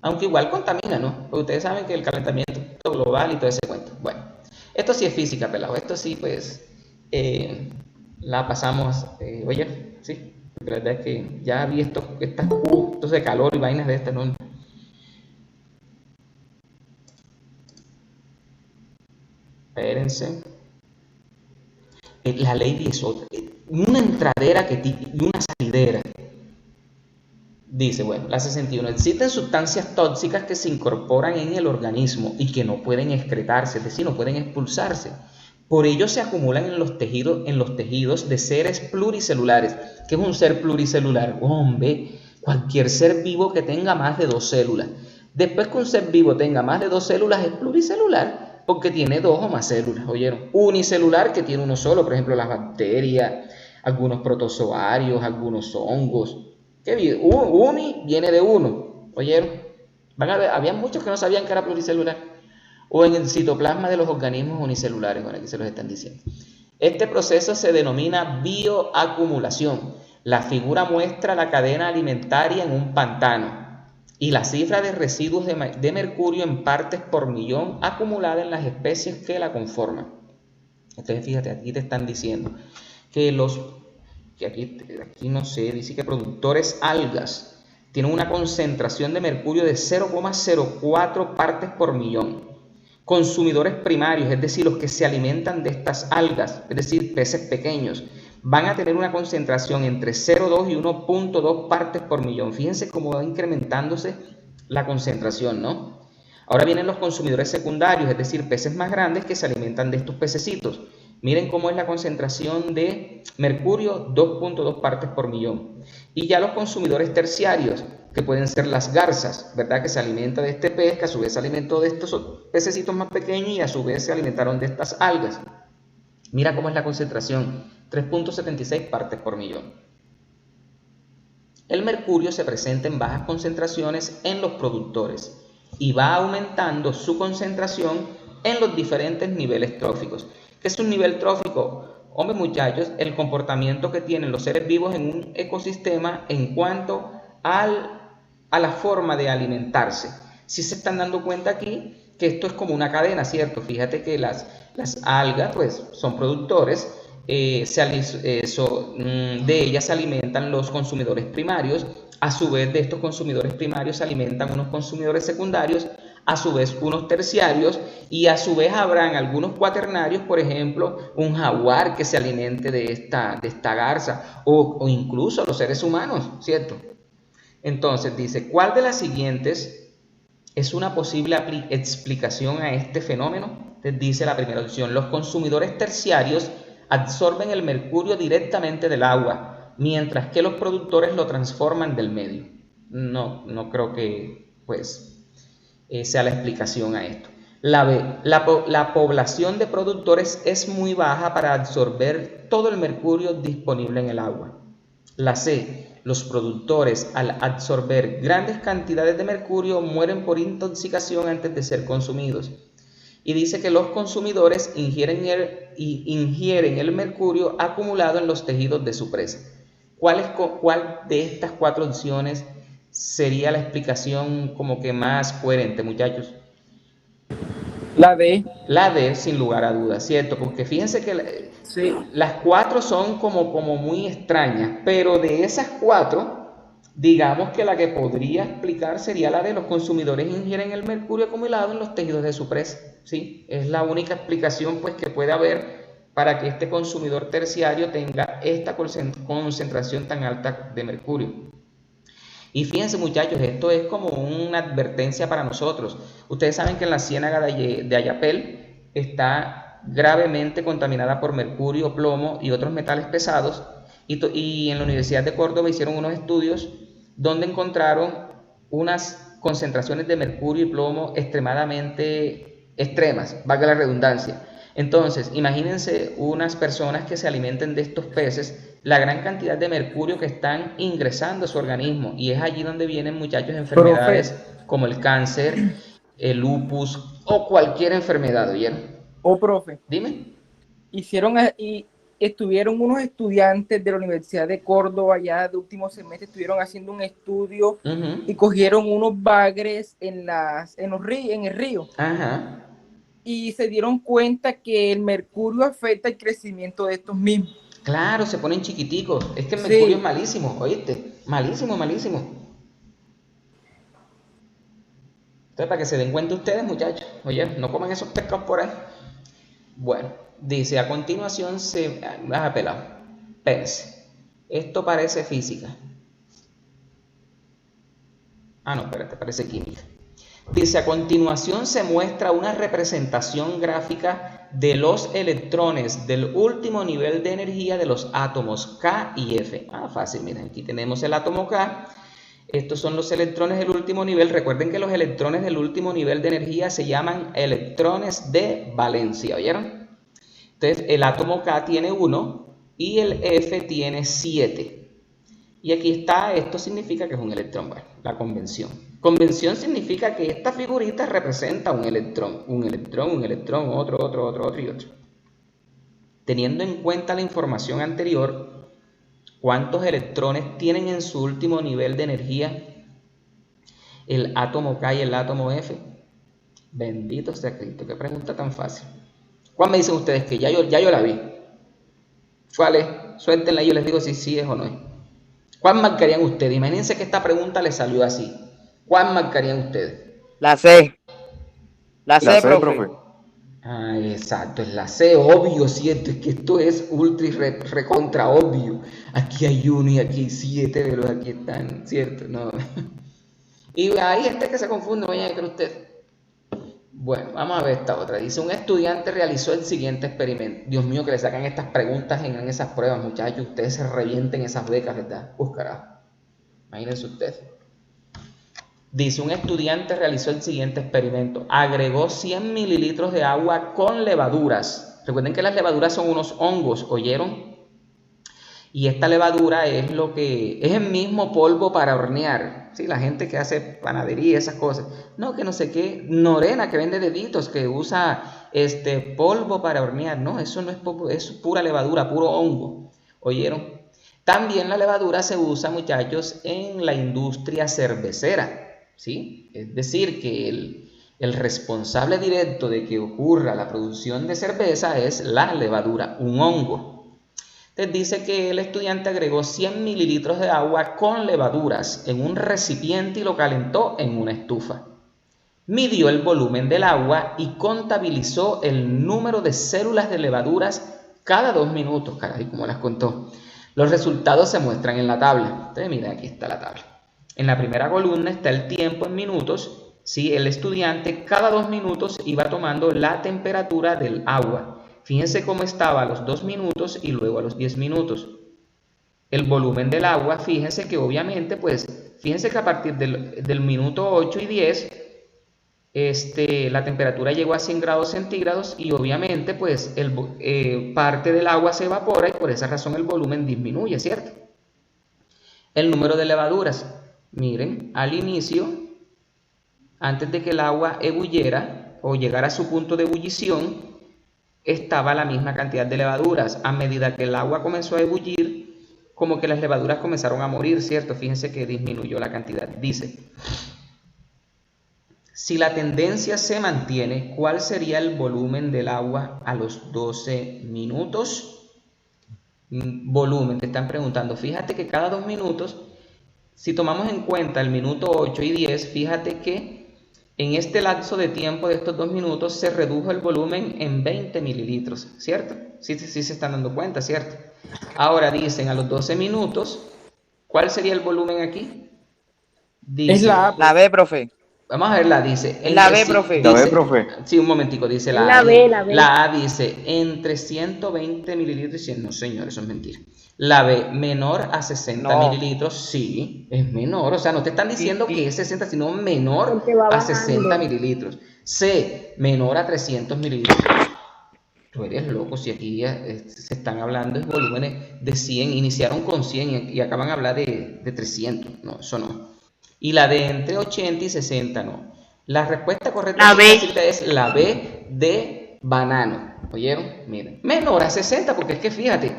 Aunque igual contamina, ¿no? Porque ustedes saben que el calentamiento global y todo ese cuento. Bueno, esto sí es física, pelado. Esto sí, pues, la pasamos, oye, sí, la verdad es que ya vi estos de calor y vainas de estas, ¿no? Espérense. La ley es otra. Una entradera y una salidera. Dice, bueno, la 61. Existen sustancias tóxicas que se incorporan en el organismo y que no pueden excretarse, es decir, no pueden expulsarse. Por ello se acumulan en los tejidos de seres pluricelulares. ¿Qué es un ser pluricelular? Hombre, cualquier ser vivo que tenga más de 2 células. Después que un ser vivo tenga más de 2 células es pluricelular porque tiene 2 o más células, ¿oyeron? Unicelular que tiene uno solo, por ejemplo las bacterias, algunos protozoarios, algunos hongos. ¿Qué viene? Uni viene de uno, ¿oyeron? Van a ver, había muchos que no sabían que era pluricelular. O en el citoplasma de los organismos unicelulares, bueno, aquí se los están diciendo. Este proceso se denomina bioacumulación. La figura muestra la cadena alimentaria en un pantano y la cifra de residuos de mercurio en partes por millón acumulada en las especies que la conforman. Entonces, fíjate, aquí te están diciendo que aquí no sé, dice que productores algas tienen una concentración de mercurio de 0,04 partes por millón. Consumidores primarios, es decir, los que se alimentan de estas algas, es decir, peces pequeños, van a tener una concentración entre 0,2 y 1,2 partes por millón. Fíjense cómo va incrementándose la concentración, ¿no? Ahora vienen los consumidores secundarios, es decir, peces más grandes que se alimentan de estos pececitos. Miren cómo es la concentración de mercurio, 2,2 partes por millón. Y ya los consumidores terciarios, que pueden ser las garzas, ¿verdad? Que se alimentan de este pez, que a su vez se alimentó de estos pececitos más pequeños y a su vez se alimentaron de estas algas. Mira cómo es la concentración, 3,76 partes por millón. El mercurio se presenta en bajas concentraciones en los productores y va aumentando su concentración en los diferentes niveles tróficos. ¿Qué es un nivel trófico? Hombre, muchachos, el comportamiento que tienen los seres vivos en un ecosistema en cuanto a la forma de alimentarse. Si se están dando cuenta aquí que esto es como una cadena, ¿cierto? Fíjate que las algas pues son productores, de ellas se alimentan los consumidores primarios, a su vez de estos consumidores primarios se alimentan unos consumidores secundarios, a su vez unos terciarios y a su vez habrán algunos cuaternarios, por ejemplo, un jaguar que se alimente de esta garza o incluso los seres humanos, ¿cierto? Entonces dice, ¿cuál de las siguientes es una posible explicación a este fenómeno? Entonces dice la primera opción, los consumidores terciarios absorben el mercurio directamente del agua, mientras que los productores lo transforman del medio. No creo que pues sea la explicación a esto. La B, la población de productores es muy baja para absorber todo el mercurio disponible en el agua. La C, los productores al absorber grandes cantidades de mercurio mueren por intoxicación antes de ser consumidos. Y dice que los consumidores ingieren el mercurio acumulado en los tejidos de su presa. ¿Cuál de estas 4 opciones sería la explicación como que más coherente, muchachos? La D. La D, sin lugar a dudas, ¿cierto? Porque fíjense que sí, las 4 son como muy extrañas, pero de esas 4, digamos que la que podría explicar sería la de los consumidores ingieren el mercurio acumulado en los tejidos de su presa. ¿Sí? Es la única explicación pues, que puede haber para que este consumidor terciario tenga esta concentración tan alta de mercurio. Y fíjense, muchachos, esto es como una advertencia para nosotros. Ustedes saben que en la ciénaga de Ayapel está gravemente contaminada por mercurio, plomo y otros metales pesados. Y en la Universidad de Córdoba hicieron unos estudios donde encontraron unas concentraciones de mercurio y plomo extremadamente extremas, valga la redundancia. Entonces, imagínense unas personas que se alimenten de estos peces, la gran cantidad de mercurio que están ingresando a su organismo, y es allí donde vienen, muchachos, enfermedades como el cáncer, el lupus o cualquier enfermedad, ¿oyeron? Profe. Dime. Estuvieron unos estudiantes de la Universidad de Córdoba ya de último semestre, estuvieron haciendo un estudio y cogieron unos bagres en el río. Ajá. Y se dieron cuenta que el mercurio afecta el crecimiento de estos mismos. Claro, se ponen chiquiticos. Es que el mercurio es malísimo, ¿oíste? Malísimo, malísimo. Entonces, para que se den cuenta ustedes, muchachos, oye, no coman esos pescados por ahí. Bueno, dice, a continuación se... pelado. Espérense. Esto parece física. No, espérate, parece química. Dice, a continuación se muestra una representación gráfica de los electrones del último nivel de energía de los átomos K y F. Fácil, miren, aquí tenemos el átomo K. Estos son los electrones del último nivel. Recuerden que los electrones del último nivel de energía se llaman electrones de valencia, ¿oyeron? Entonces, el átomo K tiene 1 y el F tiene 7. Y aquí está, esto significa que es un electrón, bueno, la convención. Convención significa que esta figurita representa un electrón, otro y otro. Teniendo en cuenta la información anterior, ¿cuántos electrones tienen en su último nivel de energía el átomo K y el átomo F? Bendito sea Cristo, qué pregunta tan fácil. ¿Cuál me dicen ustedes que ya yo la vi? ¿Cuál es? Suéltenla y yo les digo si sí es o no es. ¿Cuál marcarían ustedes? Imagínense que esta pregunta les salió así. ¿Cuál marcarían ustedes? La C. La La C, C, profe. Exacto, es la C, obvio, cierto, es que esto es ultra y recontra obvio. Aquí hay 1 y aquí hay 7, pero aquí están, cierto, no. Y ahí está que se confunde, vayan a creer usted. Bueno, vamos a ver esta otra. Dice, un estudiante realizó el siguiente experimento. Dios mío, que le sacan estas preguntas en esas pruebas, muchachos. Ustedes se revienten esas becas, ¿verdad? Carajo. Imagínense ustedes. Dice, un estudiante realizó el siguiente experimento. Agregó 100 mililitros de agua con levaduras. Recuerden que las levaduras son unos hongos, ¿oyeron? Y esta levadura es el mismo polvo para hornear. ¿Sí? La gente que hace panadería y esas cosas. No, que no sé qué. Norena, que vende deditos, que usa polvo para hornear. No, eso no es polvo, es pura levadura, puro hongo. ¿Oyeron? También la levadura se usa, muchachos, en la industria cervecera. ¿Sí? Es decir, que el responsable directo de que ocurra la producción de cerveza es la levadura, un hongo. Entonces dice que el estudiante agregó 100 mililitros de agua con levaduras en un recipiente y lo calentó en una estufa. Midió el volumen del agua y contabilizó el número de células de levaduras cada 2 minutos. Caray, ¿cómo las contó? Los resultados se muestran en la tabla. Entonces miren, aquí está la tabla. En la primera columna está el tiempo en minutos. ¿Sí? El estudiante cada 2 minutos iba tomando la temperatura del agua. Fíjense cómo estaba a los 2 minutos y luego a los 10 minutos. El volumen del agua, fíjense que obviamente, fíjense que a partir del minuto 8 y 10, la temperatura llegó a 100 grados centígrados y obviamente, parte del agua se evapora y por esa razón el volumen disminuye, ¿cierto? El número de levaduras, miren, al inicio, antes de que el agua ebulliera o llegara a su punto de ebullición, estaba la misma cantidad de levaduras. A medida que el agua comenzó a ebullir, como que las levaduras comenzaron a morir, ¿cierto? Fíjense que disminuyó la cantidad. Dice, si la tendencia se mantiene, ¿cuál sería el volumen del agua a los 12 minutos? Volumen, te están preguntando. Fíjate que cada 2 minutos, si tomamos en cuenta el minuto 8 y 10, fíjate que en este lapso de tiempo de estos 2 minutos se redujo el volumen en 20 mililitros, ¿cierto? Sí se están dando cuenta, ¿cierto? Ahora dicen a los 12 minutos, ¿cuál sería el volumen aquí? Dice, es la A. La B, profe. Vamos a verla, dice. La B, profe. La B, profe. Sí, un momentico, dice la La A. B, la B. La A dice entre 120 mililitros y 100. No, señor, eso es mentira. La B, menor a 60 mililitros, sí, es menor. O sea, no te están diciendo que es 60, sino menor Porque va a bajando. 60 mililitros. C, menor a 300 mililitros. Tú eres loco, si aquí se están hablando de volúmenes de 100, iniciaron con 100 y acaban de hablar de 300. No, eso no. Y la de entre 80 y 60, no. La respuesta correcta es la B de banano. ¿Oyeron? Miren. Menor a 60, porque es que fíjate,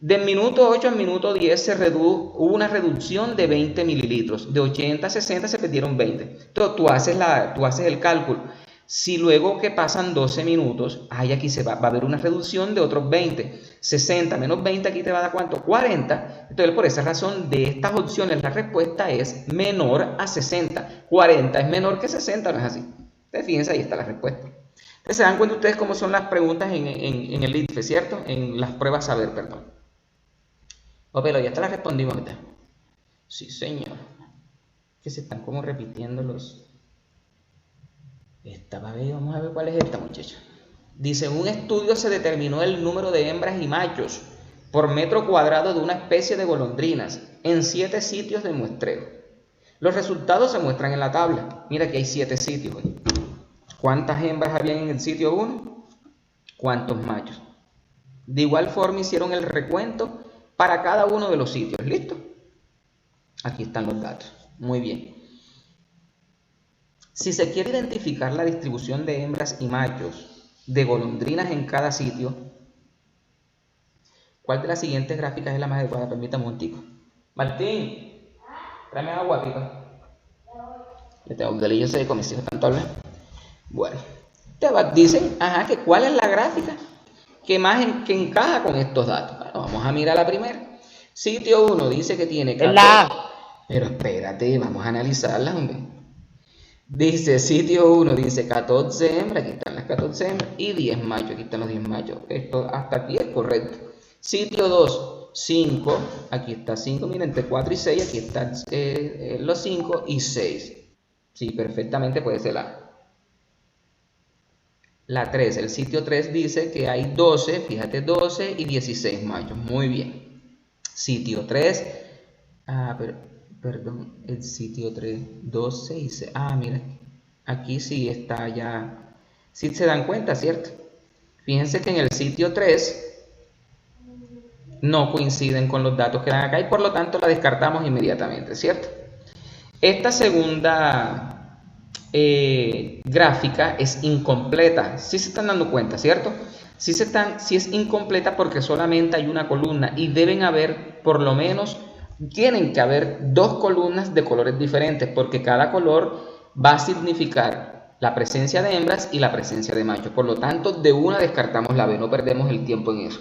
del minuto 8 al minuto 10 hubo una reducción de 20 mililitros. De 80 a 60 se perdieron 20. Entonces tú haces el cálculo. Si luego que pasan 12 minutos, aquí va a haber una reducción de otros 20. 60 menos 20 aquí te va a dar ¿cuánto? 40. Entonces por esa razón de estas opciones la respuesta es menor a 60. 40 es menor que 60, ¿no es así? Entonces fíjense, ahí está la respuesta. Entonces se dan cuenta ustedes cómo son las preguntas en el ITFE, ¿cierto? En las pruebas saber, perdón. Pero ya te las respondimos, ¿verdad? Sí, señor. Que se están como repitiendo los... Vamos a ver cuál es esta, muchacha. Dice, en un estudio se determinó el número de hembras y machos por metro cuadrado de una especie de golondrinas en 7 sitios de muestreo. Los resultados se muestran en la tabla. Mira que hay 7 sitios. ¿Cuántas hembras habían en el sitio 1? ¿Cuántos machos? De igual forma hicieron el recuento para cada uno de los sitios. ¿Listo? Aquí están los datos. Muy bien. Si se quiere identificar la distribución de hembras y machos de golondrinas en cada sitio, ¿cuál de las siguientes gráficas es la más adecuada? Permítame un tico. Martín, tráeme agua, pipa. Le tengo que yo sé con mis hijos tanto hablan. Bueno, dicen, que cuál es la gráfica que más que encaja con estos datos. Bueno, vamos a mirar la primera. Sitio 1 dice que tiene 14. Pero espérate, vamos a analizarla, hombre. Dice, sitio 1 dice 14 hembras, aquí están las 14 hembras, y 10 machos, aquí están los 10 machos. Esto hasta aquí es correcto. Sitio 2, 5, aquí está 5, miren, entre 4 y 6, aquí están los 5 y 6. Sí, perfectamente puede ser la 3. El sitio 3 dice que hay 12, fíjate, 12 y 16 machos. Muy bien. Sitio 3, perdón, el sitio 3, 12 y 6. Mira, aquí sí está ya. Sí se dan cuenta, ¿cierto? Fíjense que en el sitio 3 no coinciden con los datos que dan acá y por lo tanto la descartamos inmediatamente, ¿cierto? Esta segunda gráfica es incompleta. Sí se están dando cuenta, ¿cierto? Sí es incompleta porque solamente hay una columna y deben haber por lo menos. Tienen que haber 2 columnas de colores diferentes porque cada color va a significar la presencia de hembras y la presencia de machos. Por lo tanto, de una descartamos la B, no perdemos el tiempo en eso.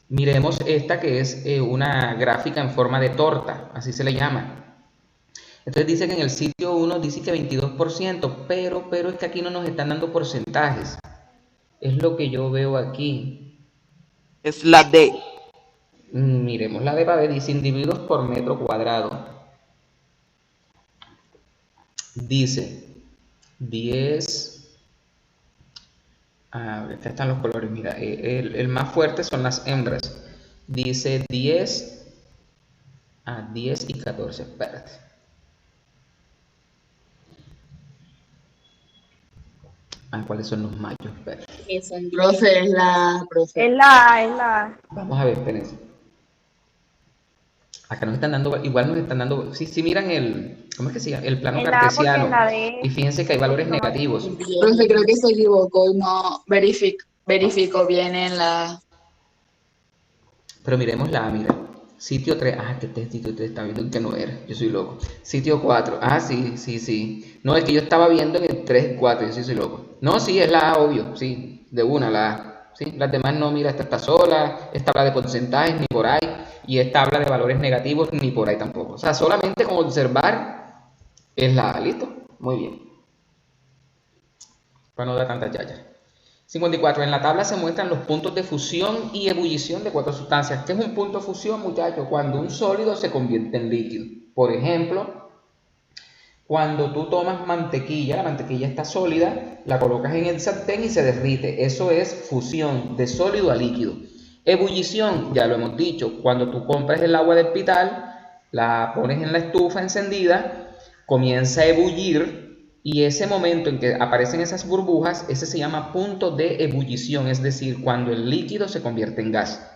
Miremos esta que es una gráfica en forma de torta, así se le llama. Entonces dice que en el sitio 1 dice que 22%, pero es que aquí no nos están dando porcentajes. Es lo que yo veo aquí. Es la D. Miremos la de Babe, dice individuos por metro cuadrado. Dice 10. Acá están los colores. Mira, el más fuerte son las hembras. Dice 10 10 y 14. Espérate. ¿Cuáles son los machos? Espérate. Profe, es la profe. Es la. Vamos a ver, espérense. Acá nos están dando, igual nos están dando, si miran ¿cómo es que se llama? El plano cartesiano. Y fíjense que hay valores negativos. Profe, creo que se equivocó, no verificó bien en la. Pero miremos mira. Sitio 3, que este sitio 3 está viendo que no era, yo soy loco. Sitio 4, sí. No, es que yo estaba viendo en el 3, 4, yo sí soy loco. No, sí, es la A, obvio, sí, de una, la A. ¿Sí? Las demás no, mira, esta está sola, esta habla de porcentajes, ni por ahí, y esta habla de valores negativos, ni por ahí tampoco. O sea, solamente con observar es la A, ¿listo? Muy bien. Para no dar tanta yaya. 54. En la tabla se muestran los puntos de fusión y ebullición de 4 sustancias. ¿Qué es un punto de fusión, muchachos? Cuando un sólido se convierte en líquido. Por ejemplo, cuando tú tomas mantequilla, la mantequilla está sólida, la colocas en el sartén y se derrite. Eso es fusión de sólido a líquido. Ebullición, ya lo hemos dicho, cuando tú compras el agua del pital, la pones en la estufa encendida, comienza a ebullir y ese momento en que aparecen esas burbujas, ese se llama punto de ebullición, es decir, cuando el líquido se convierte en gas.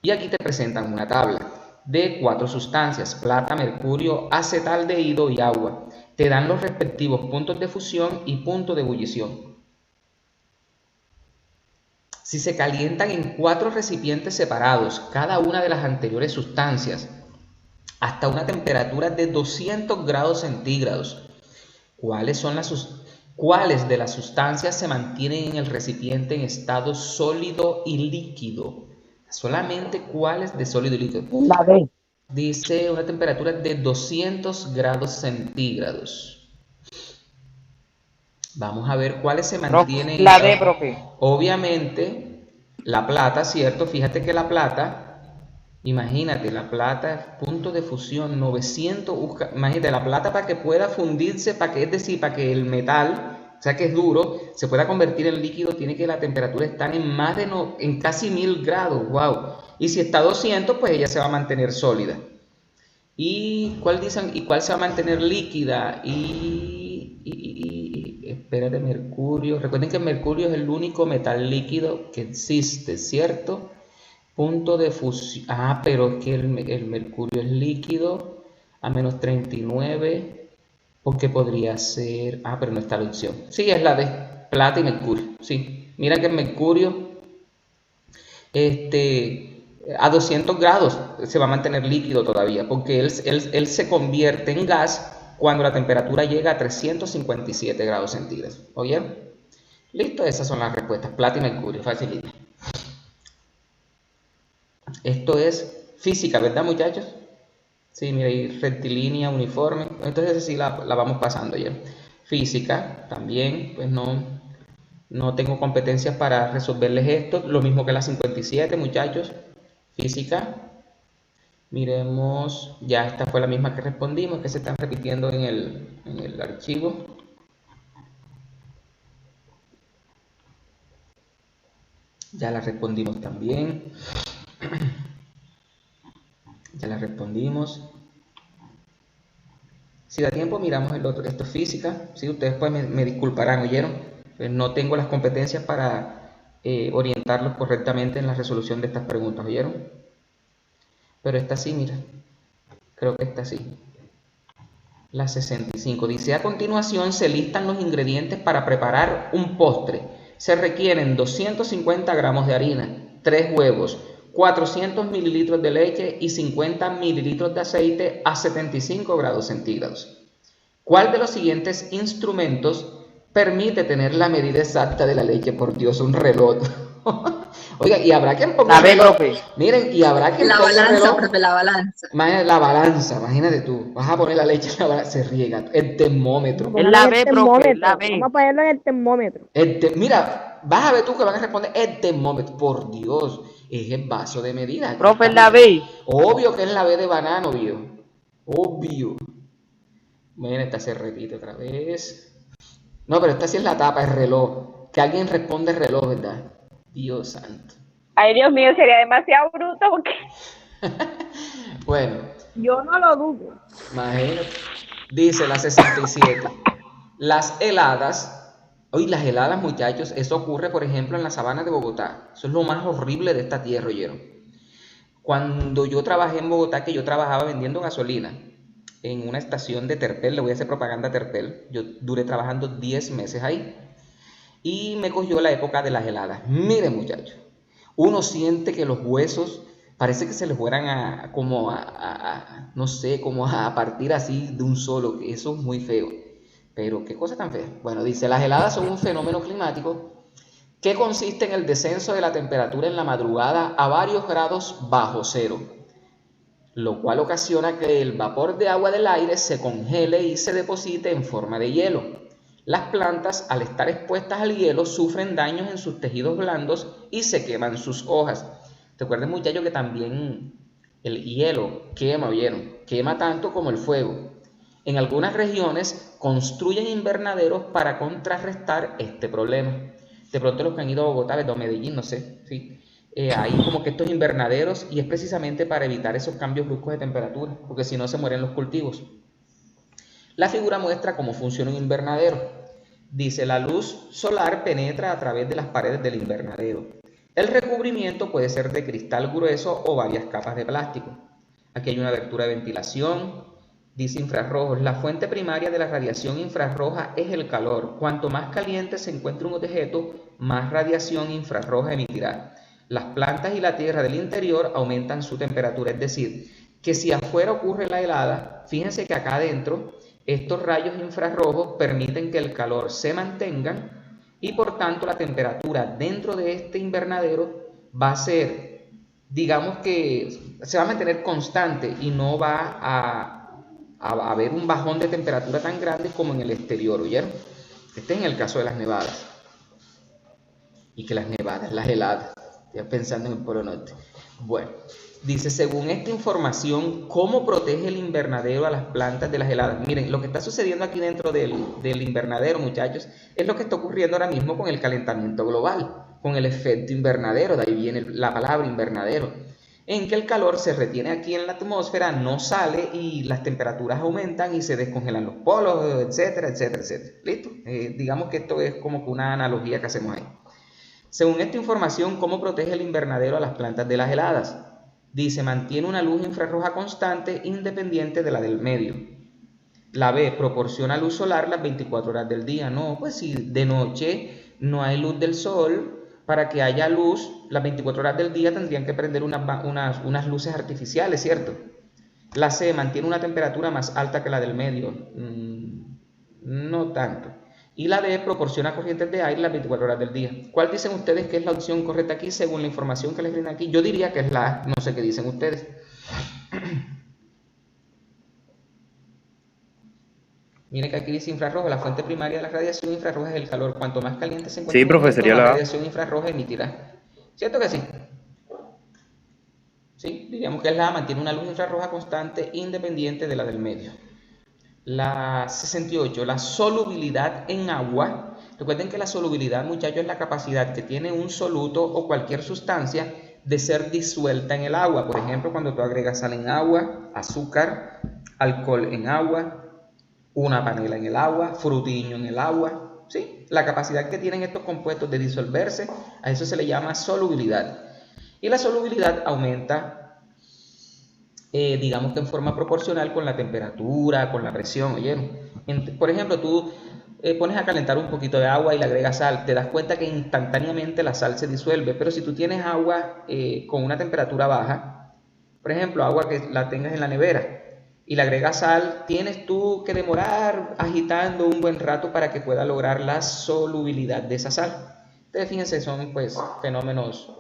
Y aquí te presentan una tabla de 4 sustancias, plata, mercurio, acetaldehído y agua. Te dan los respectivos puntos de fusión y punto de ebullición. Si se calientan en 4 recipientes separados, cada una de las anteriores sustancias, hasta una temperatura de 200 grados centígrados, ¿cuáles de las sustancias se mantienen en el recipiente en estado sólido y líquido? Solamente cuáles de sólido y líquido. La D. Dice una temperatura de 200 grados centígrados. Vamos a ver cuáles se mantienen. La D, profe. Obviamente, la plata, ¿cierto? Fíjate que la plata Imagínate, la plata, punto de fusión 900, imagínate, la plata para que pueda fundirse, es decir, para que el metal, o sea que es duro, se pueda convertir en líquido, tiene que la temperatura estar en casi 1000 grados, wow. Y si está a 200, pues ella se va a mantener sólida. ¿Y cuál dicen? ¿Y cuál se va a mantener líquida? Espérate, mercurio. Recuerden que el mercurio es el único metal líquido que existe, ¿cierto? Punto de fusión. Ah, pero es que el mercurio es líquido a menos 39. Porque podría ser. Ah, pero no está la opción. Sí, es la de plata y mercurio. Sí. Mira que el mercurio a 200 grados se va a mantener líquido todavía. Porque él se convierte en gas cuando la temperatura llega a 357 grados centígrados. ¿Oyeron? Listo, esas son las respuestas. Plata y mercurio, facilita. Esto es física, ¿verdad, muchachos? Sí, mira, ahí rectilínea, uniforme. Entonces sí la vamos pasando ya. Física, también, pues no tengo competencias para resolverles esto. Lo mismo que la 57, muchachos. Física. Miremos, ya esta fue la misma que respondimos, que se están repitiendo en el archivo. Ya la respondimos también. Ya la respondimos. Si da tiempo, miramos el otro. Esto es física. ¿Sí? Ustedes pues me disculparán, ¿oyeron? Pues no tengo las competencias para orientarlos correctamente en la resolución de estas preguntas, ¿oyeron? Pero esta sí, mira. Creo que esta sí. La 65. Dice, a continuación se listan los ingredientes para preparar un postre. Se requieren 250 gramos de harina, 3 huevos, 400 mililitros de leche y 50 mililitros de aceite a 75 grados centígrados. ¿Cuál de los siguientes instrumentos permite tener la medida exacta de la leche? Por Dios, un reloj. Oiga, y habrá quien ponga reloj. Miren, y habrá quien La ponga balanza, reloj. profe, la balanza. La balanza, imagínate tú. Vas a poner la leche en la balanza, se riega. El termómetro. Es la B, profe, la B. Vamos a ponerlo en el termómetro. Mira, vas a ver tú que van a responder el termómetro. Por Dios, es el vaso de medida. Profe, es la B. Obvio que es la B de banano, obvio. Obvio. Miren, esta se repite otra vez. No, pero esta sí es la tapa, el reloj. Que alguien responde reloj, ¿verdad? Dios santo. Ay, Dios mío, sería demasiado bruto porque... Bueno. Yo no lo dudo. Imagínate. Dice la 67. Las heladas. Hoy las heladas, muchachos, eso ocurre, por ejemplo, en la sabana de Bogotá. Eso es lo más horrible de esta tierra, ¿oyeron? Cuando yo trabajé en Bogotá, que yo trabajaba vendiendo gasolina en una estación de Terpel, le voy a hacer propaganda a Terpel. Yo duré trabajando 10 meses ahí. Y me cogió la época de las heladas. Miren, muchachos, uno siente que los huesos parece que se les fueran no sé, como a partir así de un solo. Eso es muy feo. Pero qué cosa tan fea. Bueno, dice, las heladas son un fenómeno climático que consiste en el descenso de la temperatura en la madrugada a varios grados bajo cero, lo cual ocasiona que el vapor de agua del aire se congele y se deposite en forma de hielo. Las plantas, al estar expuestas al hielo, sufren daños en sus tejidos blandos y se queman sus hojas. Recuerden, muchachos, que también el hielo quema, ¿vieron? Quema tanto como el fuego. En algunas regiones construyen invernaderos para contrarrestar este problema. De pronto los que han ido a Bogotá, a Medellín, no sé, ¿sí? Hay como que estos invernaderos y es precisamente para evitar esos cambios bruscos de temperatura, porque si no se mueren los cultivos. La figura muestra cómo funciona un invernadero. Dice, la luz solar penetra a través de las paredes del invernadero. El recubrimiento puede ser de cristal grueso o varias capas de plástico. Aquí hay una abertura de ventilación. Dice infrarrojos. La fuente primaria de la radiación infrarroja es el calor. Cuanto más caliente se encuentre un objeto, más radiación infrarroja emitirá. Las plantas y la tierra del interior aumentan su temperatura. Es decir, que si afuera ocurre la helada, fíjense que acá adentro estos rayos infrarrojos permiten que el calor se mantenga y por tanto la temperatura dentro de este invernadero va a ser, digamos que se va a mantener constante y no va a haber un bajón de temperatura tan grande como en el exterior, ¿oyeron? Este es en el caso de las nevadas. Y que las nevadas, las heladas, ya pensando en el Polo Norte. Bueno, Dice, según esta información, ¿cómo protege el invernadero a las plantas de las heladas? Miren, lo que está sucediendo aquí dentro del invernadero, muchachos, es lo que está ocurriendo ahora mismo con el calentamiento global, con el efecto invernadero, de ahí viene la palabra invernadero, en que el calor se retiene aquí en la atmósfera, no sale y las temperaturas aumentan y se descongelan los polos, etcétera, etcétera, etcétera. ¿Listo? Digamos que esto es como que una analogía que hacemos ahí. Según esta información, ¿cómo protege el invernadero a las plantas de las heladas? Dice, mantiene una luz infrarroja constante independiente de la del medio. La B, proporciona luz solar las 24 horas del día. No, pues si de noche no hay luz del sol, para que haya luz las 24 horas del día tendrían que prender unas luces artificiales, ¿cierto? La C, mantiene una temperatura más alta que la del medio. No tanto. Y la D, proporciona corrientes de aire las 24 horas del día. ¿Cuál dicen ustedes que es la opción correcta aquí según la información que les brinda aquí? Yo diría que es la A, no sé qué dicen ustedes. Miren que aquí dice infrarrojo, la fuente primaria de la radiación infrarroja es el calor. Cuanto más caliente se encuentre, Sí, profe, sería más la A. radiación infrarroja emitirá. ¿Cierto que sí? Sí, diríamos que es la A, mantiene una luz infrarroja constante independiente de la del medio. La 68, la solubilidad en agua. Recuerden que la solubilidad, muchachos, es la capacidad que tiene un soluto o cualquier sustancia de ser disuelta en el agua. Por ejemplo, cuando tú agregas sal en agua, azúcar, alcohol en agua, una panela en el agua, frutiño en el agua. ¿Sí? La capacidad que tienen estos compuestos de disolverse, a eso se le llama solubilidad. Y la solubilidad aumenta, digamos que en forma proporcional con la temperatura, con la presión. Oye, por ejemplo, tú pones a calentar un poquito de agua y le agregas sal, te das cuenta que instantáneamente la sal se disuelve. Pero si tú tienes agua con una temperatura baja, por ejemplo, agua que la tengas en la nevera y le agregas sal, tienes tú que demorar agitando un buen rato para que pueda lograr la solubilidad de esa sal. Entonces, fíjense, son pues fenómenos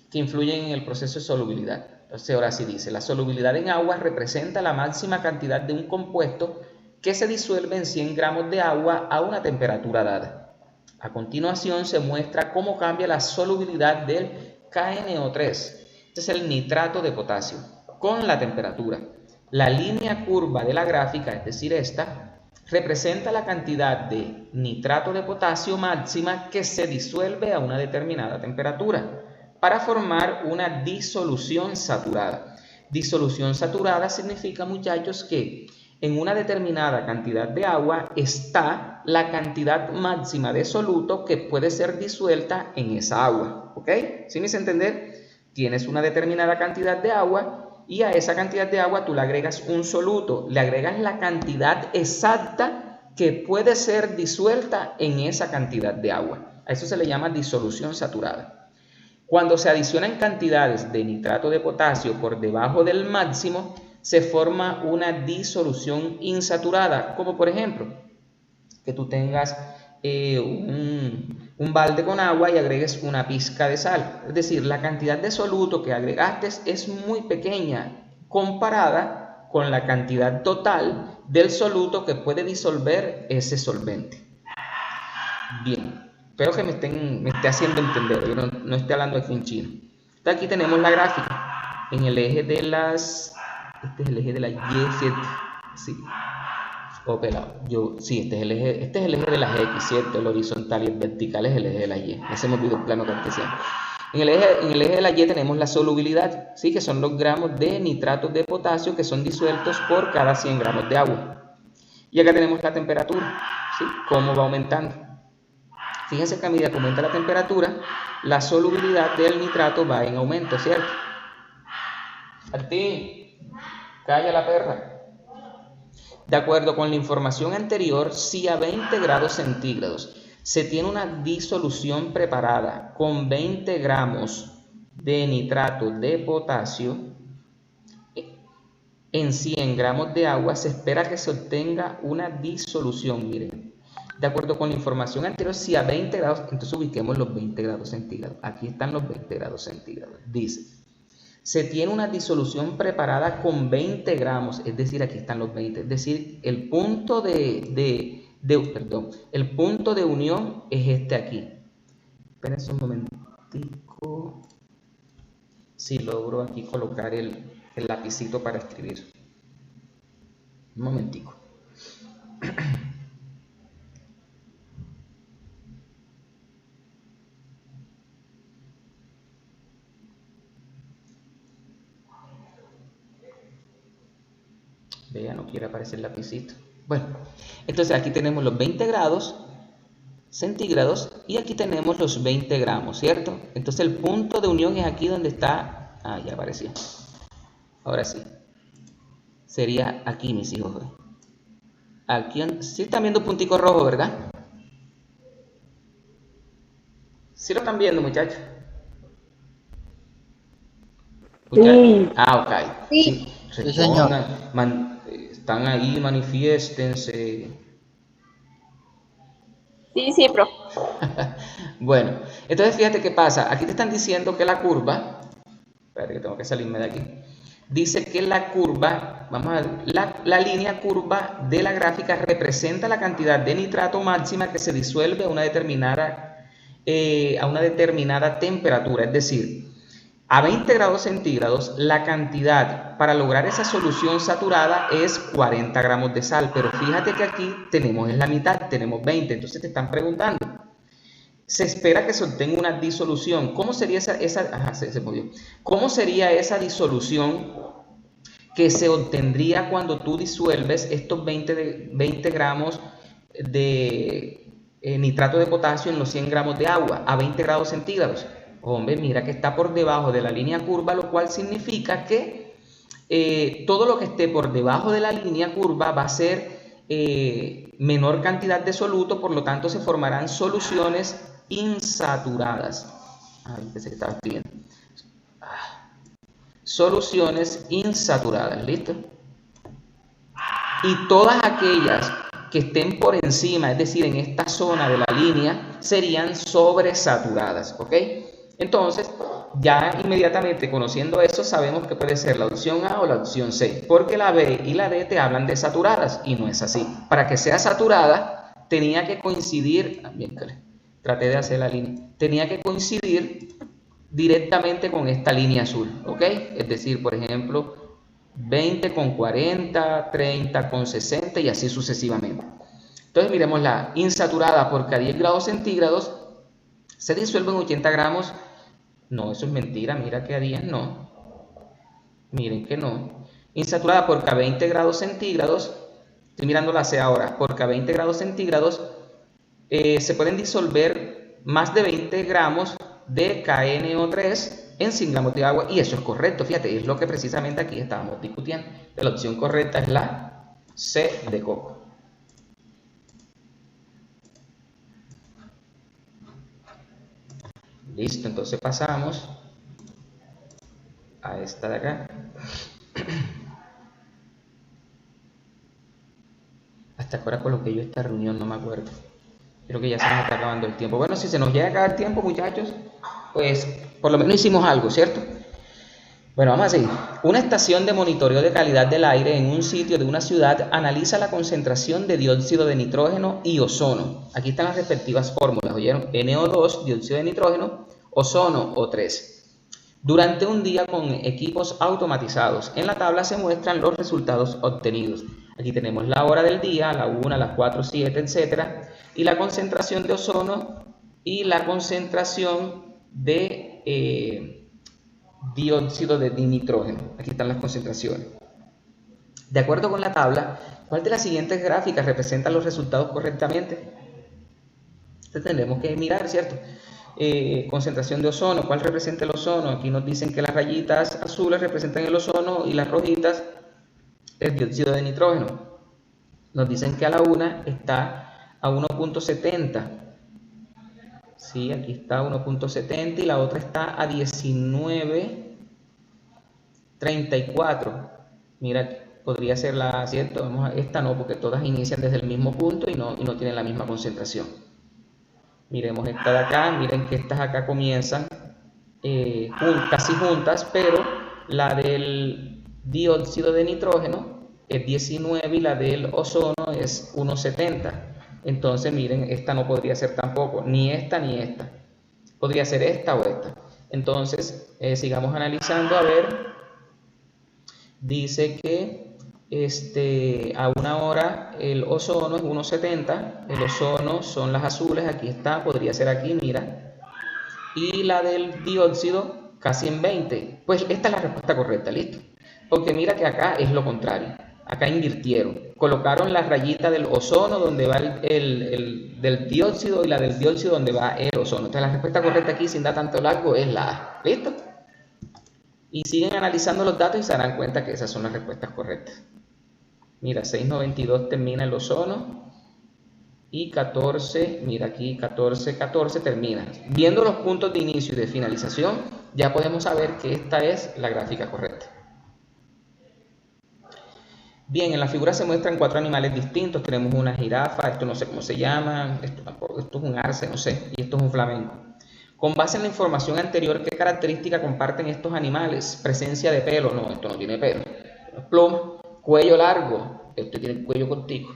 que influyen en el proceso de solubilidad. Entonces, ahora sí dice, la solubilidad en agua representa la máxima cantidad de un compuesto que se disuelve en 100 gramos de agua a una temperatura dada. A continuación se muestra cómo cambia la solubilidad del KNO3, este es el nitrato de potasio, con la temperatura. La línea curva de la gráfica, es decir, esta, representa la cantidad de nitrato de potasio máxima que se disuelve a una determinada temperatura para formar una disolución saturada. Disolución saturada significa, muchachos, que en una determinada cantidad de agua está la cantidad máxima de soluto que puede ser disuelta en esa agua. ¿Ok? ¿Sí me hice entender? Tienes una determinada cantidad de agua y a esa cantidad de agua tú le agregas un soluto, le agregas la cantidad exacta que puede ser disuelta en esa cantidad de agua. A eso se le llama disolución saturada. Cuando se adicionan cantidades de nitrato de potasio por debajo del máximo, se forma una disolución insaturada, como por ejemplo, que tú tengas un balde con agua y agregues una pizca de sal. Es decir, la cantidad de soluto que agregaste es muy pequeña comparada con la cantidad total del soluto que puede disolver ese solvente. Bien. Espero que me esté haciendo entender, yo no estoy hablando aquí en chino. Entonces aquí tenemos la gráfica en el eje de las, este es el eje de la Y, ¿cierto? Sí. O pelado. Sí, este es el eje de las X, ¿cierto? El horizontal y el vertical es el eje de la Y. Ya se me olvidó el plano cartesiano. En el eje de la Y tenemos la solubilidad, ¿sí? Que son los gramos de nitratos de potasio que son disueltos por cada 100 gramos de agua. Y acá tenemos la temperatura, ¿sí? Cómo va aumentando. Fíjense que a medida que aumenta la temperatura, la solubilidad del nitrato va en aumento, ¿cierto? Martín, calla la perra. De acuerdo con la información anterior, si a 20 grados centígrados se tiene una disolución preparada con 20 gramos de nitrato de potasio en 100 gramos de agua, se espera que se obtenga una disolución, miren. De acuerdo con la información anterior, si a 20 grados, entonces ubiquemos los 20 grados centígrados. Aquí están los 20 grados centígrados. Dice, se tiene una disolución preparada con 20 gramos, es decir, aquí están los 20. Es decir, el punto el punto de unión es este aquí. Espérense un momentico. si logro aquí colocar el lapicito para escribir. Un momentico. Vea, no quiere aparecer el lapicito. Bueno, entonces aquí tenemos los 20 grados centígrados y aquí tenemos los 20 gramos, ¿cierto? Entonces el punto de unión es aquí donde está. Ah, ya apareció. Ahora sí. Sería aquí, mis hijos. Aquí, sí están viendo puntico rojo, ¿verdad? Sí lo están viendo, muchachos. Sí. Ah, ok. Sí, Sí, señor. Están ahí, manifiéstense. Sí, profe. Bueno, entonces fíjate qué pasa. Aquí te están diciendo que la curva, espérate que tengo que salirme de aquí. Dice que la curva, vamos a ver, la línea curva de la gráfica representa la cantidad de nitrato máxima que se disuelve a una determinada temperatura. Es decir, a 20 grados centígrados la cantidad para lograr esa solución saturada es 40 gramos de sal. Pero fíjate que aquí tenemos en la mitad, tenemos 20. Entonces te están preguntando. Se espera que se obtenga una disolución. ¿Cómo sería ¿Cómo sería esa disolución que se obtendría cuando tú disuelves estos 20 gramos de nitrato de potasio en los 100 gramos de agua a 20 grados centígrados? Hombre, mira que está por debajo de la línea curva, lo cual significa que todo lo que esté por debajo de la línea curva va a ser menor cantidad de soluto, por lo tanto se formarán soluciones insaturadas. Ay, pensé que estaba escribiendo. Soluciones insaturadas, ¿listo? Y todas aquellas que estén por encima, es decir, en esta zona de la línea, serían sobresaturadas, ¿ok? Entonces, ya inmediatamente conociendo eso, sabemos que puede ser la opción A o la opción C, porque la B y la D te hablan de saturadas, y no es así. Para que sea saturada, tenía que coincidir, traté de hacer la línea, tenía que coincidir directamente con esta línea azul, ¿ok? Es decir, por ejemplo, 20 con 40, 30 con 60 y así sucesivamente. Entonces miremos la insaturada, porque a 10 grados centígrados se disuelven 80 gramos. No, eso es mentira, mira que a 10 no. Miren que no. Insaturada porque a 20 grados centígrados, estoy mirando la C ahora, porque a 20 grados centígrados se pueden disolver más de 20 gramos de KNO3 en 100 gramos de agua, y eso es correcto, fíjate, es lo que precisamente aquí estábamos discutiendo. La opción correcta es la C de coco. Listo, entonces pasamos a esta de acá. ¿Hasta qué hora coloqué yo esta reunión? No me acuerdo. Creo que ya se nos está acabando el tiempo. Bueno, si se nos llega a acabar el tiempo, muchachos, pues por lo menos hicimos algo, ¿cierto? Bueno, vamos a seguir. Una estación de monitoreo de calidad del aire en un sitio de una ciudad analiza la concentración de dióxido de nitrógeno y ozono. Aquí están las respectivas fórmulas, ¿oyeron? NO2, dióxido de nitrógeno, ozono, O3. Durante un día con equipos automatizados. En la tabla se muestran los resultados obtenidos. Aquí tenemos la hora del día, la 1, las 4, 7, etc. Y la concentración de ozono y la concentración de dióxido de nitrógeno. Aquí están las concentraciones. De acuerdo con la tabla, ¿cuál de las siguientes gráficas representa los resultados correctamente? Entonces tendremos que mirar, ¿cierto? Concentración de ozono, ¿cuál representa el ozono? Aquí nos dicen que las rayitas azules representan el ozono y las rojitas el dióxido de nitrógeno. Nos dicen que a la una está a 1.70. Sí, aquí está a 1.70 y la otra está a 19.34. Mira, podría ser la, ¿cierto? Vamos a, esta no, porque todas inician desde el mismo punto y no tienen la misma concentración. Miremos esta de acá, miren que estas acá comienzan casi juntas, pero la del dióxido de nitrógeno es 19 y la del ozono es 1.70. Entonces miren, esta no podría ser tampoco, ni esta ni esta. Podría ser esta o esta. Entonces, sigamos analizando. A ver, dice que a 1 hora el ozono es 1,70. El ozono son las azules, aquí está, podría ser aquí, mira. Y la del dióxido casi en 20. Pues esta es la respuesta correcta, listo. Porque mira que acá es lo contrario. Acá invirtieron. Colocaron la rayita del ozono donde va el del dióxido y la del dióxido donde va el ozono. Entonces la respuesta correcta aquí, sin dar tanto largo, es la A. ¿Listo? Y siguen analizando los datos y se darán cuenta que esas son las respuestas correctas. Mira, 6,92 termina el ozono. Y 14, mira aquí, 14 termina. Viendo los puntos de inicio y de finalización, ya podemos saber que esta es la gráfica correcta. Bien, en la figura se muestran 4 animales distintos. Tenemos una jirafa, esto no sé cómo se llama, esto es un arce, no sé, y esto es un flamenco. Con base en la información anterior, ¿qué característica comparten estos animales? Presencia de pelo, no, esto no tiene pelo. Pluma, cuello largo, esto tiene el cuello cortico.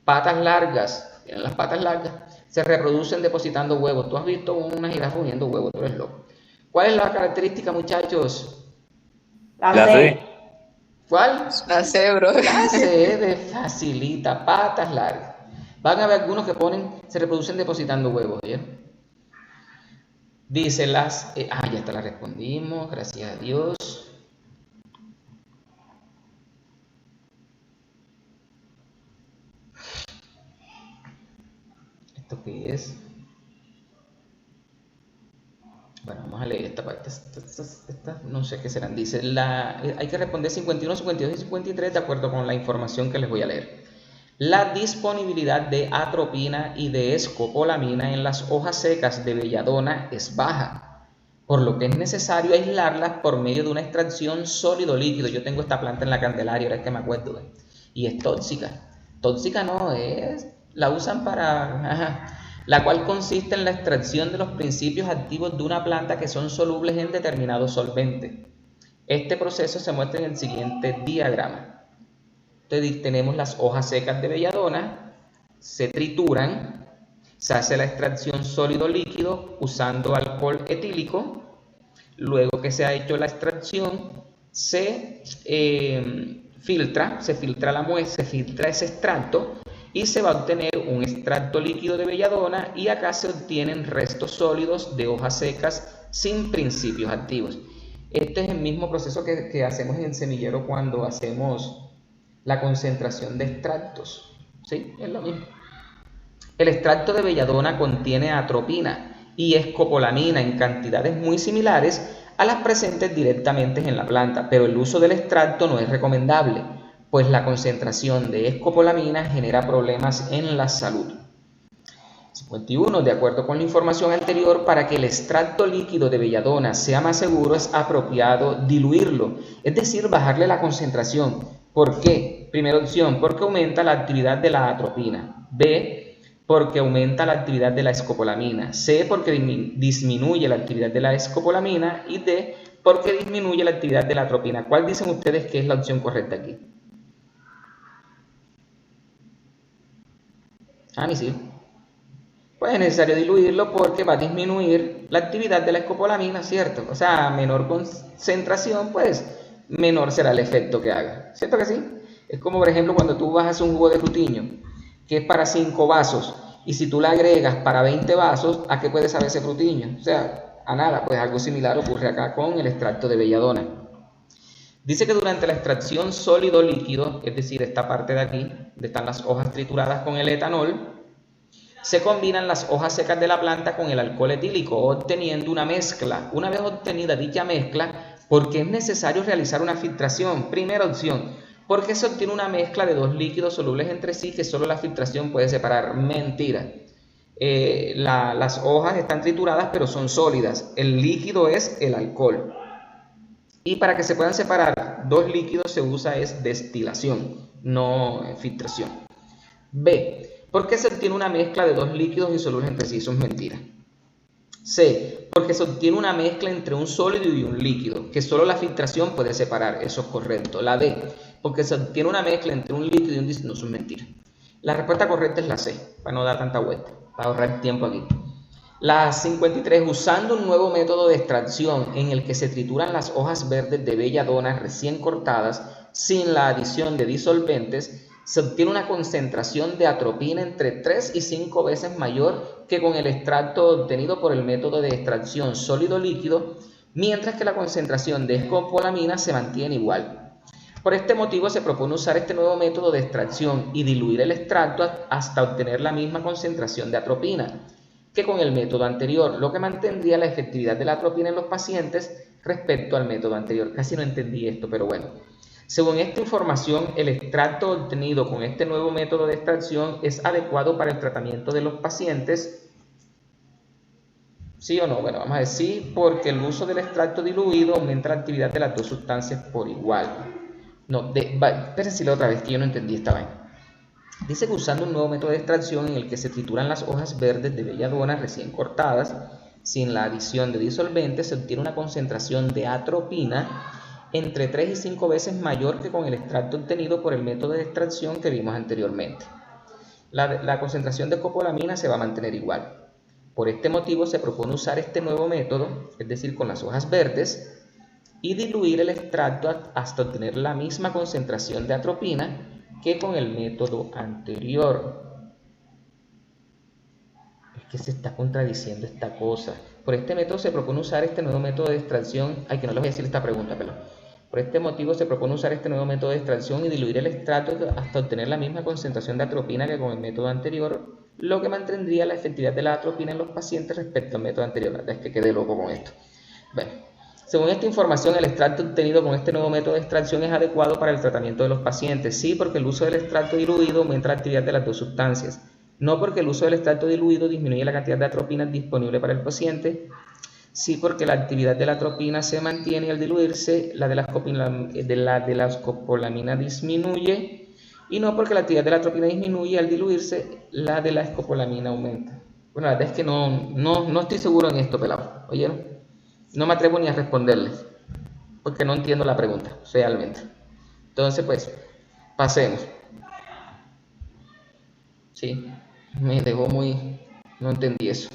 Patas largas, tienen las patas largas. Se reproducen depositando huevos. Tú has visto una jirafa poniendo huevos, tú eres loco. ¿Cuál es la característica, muchachos? La C. ¿Cuál? La C, bro. La C de facilita, patas largas. Van a ver algunos que ponen, se reproducen depositando huevos, ¿bien? Dice las... ya está, la respondimos, gracias a Dios. ¿Esto qué es? Bueno, vamos a leer esta parte. Esta no sé qué serán. Dice, hay que responder 51, 52 y 53 de acuerdo con la información que les voy a leer. La disponibilidad de atropina y de escopolamina en las hojas secas de belladona es baja, por lo que es necesario aislarlas por medio de una extracción sólido-líquido. Yo tengo esta planta en la Candelaria, ahora es que me acuerdo, y es tóxica. Tóxica no es, la usan para... la cual consiste en la extracción de los principios activos de una planta que son solubles en determinado solvente. Este proceso se muestra en el siguiente diagrama. Entonces tenemos las hojas secas de belladona, se trituran, se hace la extracción sólido-líquido usando alcohol etílico. Luego que se ha hecho la extracción, se filtra la muestra, se filtra ese extracto y se va a obtener un extracto líquido de belladona, y acá se obtienen restos sólidos de hojas secas sin principios activos. Este es el mismo proceso que hacemos en el semillero cuando hacemos la concentración de extractos. ¿Sí? Es lo mismo. El extracto de belladona contiene atropina y escopolamina en cantidades muy similares a las presentes directamente en la planta, pero el uso del extracto no es recomendable, pues la concentración de escopolamina genera problemas en la salud. 51. De acuerdo con la información anterior, para que el extracto líquido de belladona sea más seguro es apropiado diluirlo, es decir, bajarle la concentración. ¿Por qué? Primera opción, porque aumenta la actividad de la atropina. B, porque aumenta la actividad de la escopolamina. C, porque disminuye la actividad de la escopolamina. Y D, porque disminuye la actividad de la atropina. ¿Cuál dicen ustedes que es la opción correcta aquí? Misil. Pues es necesario diluirlo porque va a disminuir la actividad de la escopolamina, ¿cierto? O sea, menor concentración, pues menor será el efecto que haga. ¿Cierto que sí? Es como, por ejemplo, cuando tú vas a hacer un jugo de frutiño, que es para 5 vasos, y si tú le agregas para 20 vasos, ¿a qué puede saber ese frutiño? O sea, a nada. Pues algo similar ocurre acá con el extracto de belladona. Dice que durante la extracción sólido-líquido, es decir, esta parte de aquí, donde están las hojas trituradas con el etanol, se combinan las hojas secas de la planta con el alcohol etílico, obteniendo una mezcla. Una vez obtenida dicha mezcla, ¿por qué es necesario realizar una filtración? Primera opción, porque se obtiene una mezcla de dos líquidos solubles entre sí que solo la filtración puede separar. Mentira. Las hojas están trituradas pero son sólidas. El líquido es el alcohol. Y para que se puedan separar dos líquidos se usa es destilación, no filtración. B, porque se obtiene una mezcla de dos líquidos insolubles entre sí. Eso es mentira. C, porque se obtiene una mezcla entre un sólido y un líquido, que solo la filtración puede separar. Eso es correcto. La D, porque se obtiene una mezcla entre un líquido y un distinto. No, eso es mentira. La respuesta correcta es la C, para no dar tanta vuelta, para ahorrar tiempo aquí. La 53, usando un nuevo método de extracción en el que se trituran las hojas verdes de belladona recién cortadas sin la adición de disolventes, se obtiene una concentración de atropina entre 3 y 5 veces mayor que con el extracto obtenido por el método de extracción sólido-líquido, mientras que la concentración de escopolamina se mantiene igual. Por este motivo se propone usar este nuevo método de extracción y diluir el extracto hasta obtener la misma concentración de atropina que con el método anterior, lo que mantendría la efectividad de la atropina en los pacientes respecto al método anterior. Casi no entendí esto, pero bueno. Según esta información, el extracto obtenido con este nuevo método de extracción es adecuado para el tratamiento de los pacientes. ¿Sí o no? Bueno, vamos a decir sí, porque el uso del extracto diluido aumenta la actividad de las dos sustancias por igual. No, espérense otra vez que yo no entendí esta vaina. Dice que usando un nuevo método de extracción en el que se trituran las hojas verdes de belladona recién cortadas, sin la adición de disolventes, se obtiene una concentración de atropina entre 3 y 5 veces mayor que con el extracto obtenido por el método de extracción que vimos anteriormente. La concentración de escopolamina se va a mantener igual. Por este motivo se propone usar este nuevo método, es decir, con las hojas verdes, y diluir el extracto hasta obtener la misma concentración de atropina que con el método anterior. Es que se está contradiciendo esta cosa. Por este método se propone usar este nuevo método de extracción. Ay, que no les voy a decir esta pregunta, pero por este motivo se propone usar este nuevo método de extracción y diluir el extracto hasta obtener la misma concentración de atropina que con el método anterior, lo que mantendría la efectividad de la atropina en los pacientes respecto al método anterior. La verdad es que quedé loco con esto. Bueno, según esta información, el extracto obtenido con este nuevo método de extracción es adecuado para el tratamiento de los pacientes. Sí, porque el uso del extracto diluido aumenta la actividad de las dos sustancias. No porque el uso del extracto diluido disminuye la cantidad de atropina disponible para el paciente. Sí, porque la actividad de la atropina se mantiene y al diluirse la de la escopolamina disminuye. Y no porque la actividad de la atropina disminuye y al diluirse la de la escopolamina aumenta. Bueno, la verdad es que no estoy seguro en esto, pelado. ¿Oyeron? No me atrevo ni a responderles, porque no entiendo la pregunta, realmente. Entonces, pues, pasemos. Sí, me dejó muy... No entendí eso.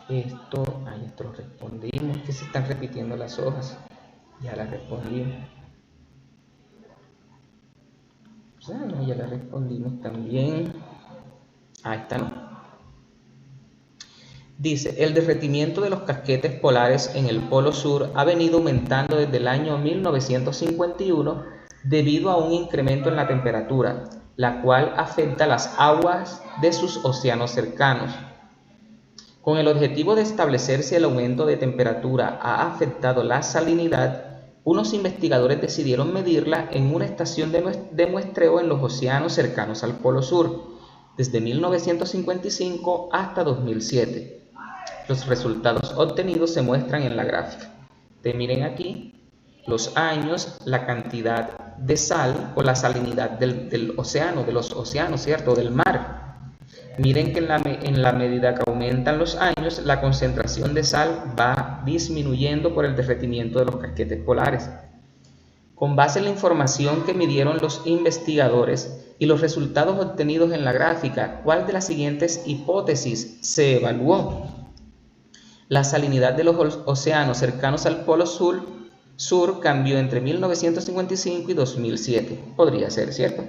Esto lo respondimos. Que se están repitiendo las hojas. Ya las respondimos. No, ya las respondimos también. Ahí está, ¿no? Dice, el derretimiento de los casquetes polares en el Polo Sur ha venido aumentando desde el año 1951 debido a un incremento en la temperatura, la cual afecta las aguas de sus océanos cercanos. Con el objetivo de establecer si el aumento de temperatura ha afectado la salinidad, unos investigadores decidieron medirla en una estación de muestreo en los océanos cercanos al Polo Sur, desde 1955 hasta 2007. Los resultados obtenidos se muestran en la gráfica. Miren aquí los años, la cantidad de sal o la salinidad del océano, de los océanos, ¿cierto? Del mar. Miren que en la medida que aumentan los años, la concentración de sal va disminuyendo por el derretimiento de los casquetes polares. Con base en la información que midieron los investigadores y los resultados obtenidos en la gráfica, ¿cuál de las siguientes hipótesis se evaluó? La salinidad de los océanos cercanos al Polo Sur cambió entre 1955 y 2007. Podría ser, ¿cierto?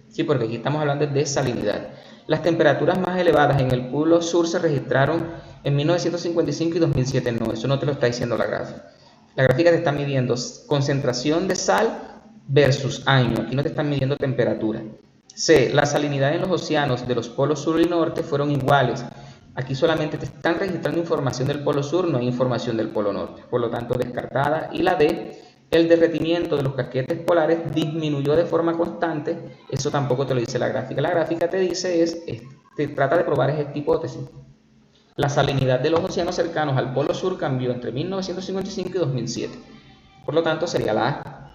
Sí, porque aquí estamos hablando de salinidad. Las temperaturas más elevadas en el Polo Sur se registraron en 1955 y 2007. No, eso no te lo está diciendo la gráfica. La gráfica te está midiendo concentración de sal versus año. Aquí no te están midiendo temperatura. C. La salinidad en los océanos de los polos sur y norte fueron iguales. Aquí solamente te están registrando información del polo sur, no hay información del polo norte. Por lo tanto, descartada. Y la D. El derretimiento de los casquetes polares disminuyó de forma constante. Eso tampoco te lo dice la gráfica. La gráfica te dice te trata de probar esta hipótesis. La salinidad de los océanos cercanos al polo sur cambió entre 1955 y 2007. Por lo tanto, sería la A.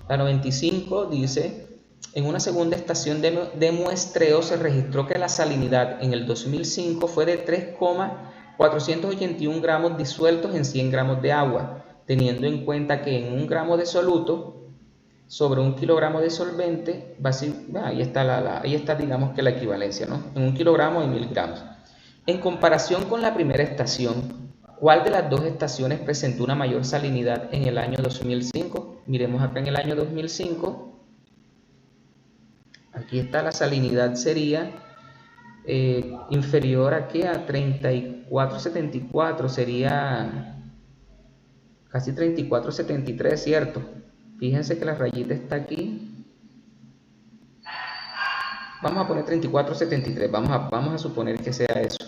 La 95 dice, en una segunda estación de muestreo se registró que la salinidad en el 2005 fue de 3,481 gramos disueltos en 100 gramos de agua, teniendo en cuenta que en 1 gramo de soluto sobre 1 kilogramo de solvente, ahí está, digamos que la equivalencia, ¿no? En 1 kilogramo y 1000 gramos. En comparación con la primera estación, ¿cuál de las dos estaciones presentó una mayor salinidad en el año 2005? Miremos acá en el año 2005. Aquí está, la salinidad sería inferior a ¿qué? A 34,74, sería casi 34,73, ¿cierto? Fíjense que la rayita está aquí. Vamos a poner 34,73, vamos a suponer que sea eso.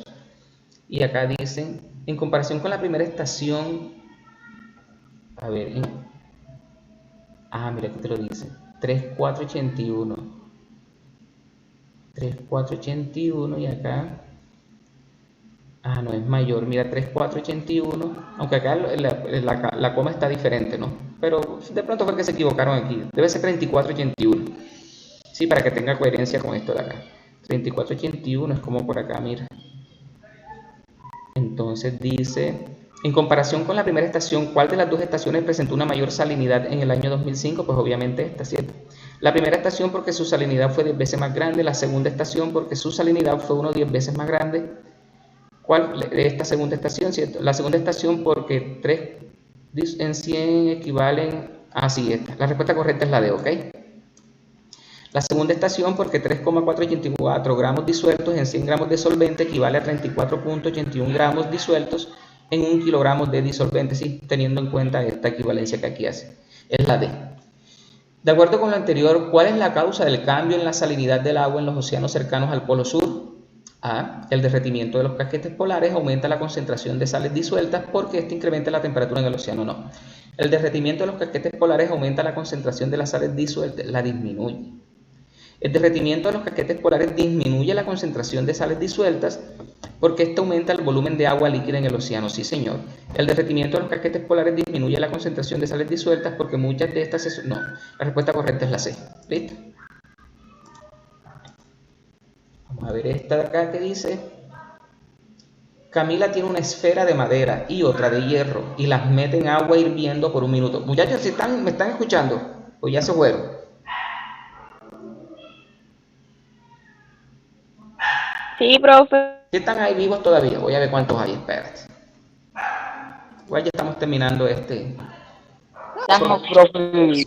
Y acá dicen, en comparación con la primera estación, a ver, mira, aquí te lo dice, 3,481. 3,481 y acá, no es mayor, mira, 3,481, aunque acá la coma está diferente, ¿no? Pero de pronto fue que se equivocaron aquí, debe ser 34,81. Sí, para que tenga coherencia con esto de acá. 34,81 es como por acá, mira. Entonces dice, en comparación con la primera estación, ¿cuál de las dos estaciones presentó una mayor salinidad en el año 2005? Pues obviamente esta, ¿cierto? La primera estación porque su salinidad fue 10 veces más grande, la segunda estación porque su salinidad fue 10 veces más grande. ¿Cuál? Esta segunda estación, ¿cierto? La segunda estación porque 3 en 100 equivalen... sí, esta. La respuesta correcta es la D, ¿ok? La segunda estación porque 3,484 gramos disueltos en 100 gramos de solvente equivale a 34,81 gramos disueltos en 1 kilogramo de disolvente, sí, teniendo en cuenta esta equivalencia que aquí hace. Es la D. De acuerdo con lo anterior, ¿cuál es la causa del cambio en la salinidad del agua en los océanos cercanos al Polo Sur? A. El derretimiento de los casquetes polares aumenta la concentración de sales disueltas porque este incrementa la temperatura en el océano. No. El derretimiento de los casquetes polares aumenta la concentración de las sales disueltas, la disminuye. El derretimiento de los casquetes polares disminuye la concentración de sales disueltas porque esto aumenta el volumen de agua líquida en el océano. Sí, señor. El derretimiento de los casquetes polares disminuye la concentración de sales disueltas porque muchas de estas... No, la respuesta correcta es la C. ¿Listo? Vamos a ver esta de acá que dice: Camila tiene una esfera de madera y otra de hierro y las mete en agua hirviendo por 1 minuto. Muchachos, ¿me están escuchando? ¿O ya se fueron? Sí, profe. ¿Qué están ahí vivos todavía? Voy a ver cuántos hay, espérate. Igual ya estamos terminando Estamos, profe.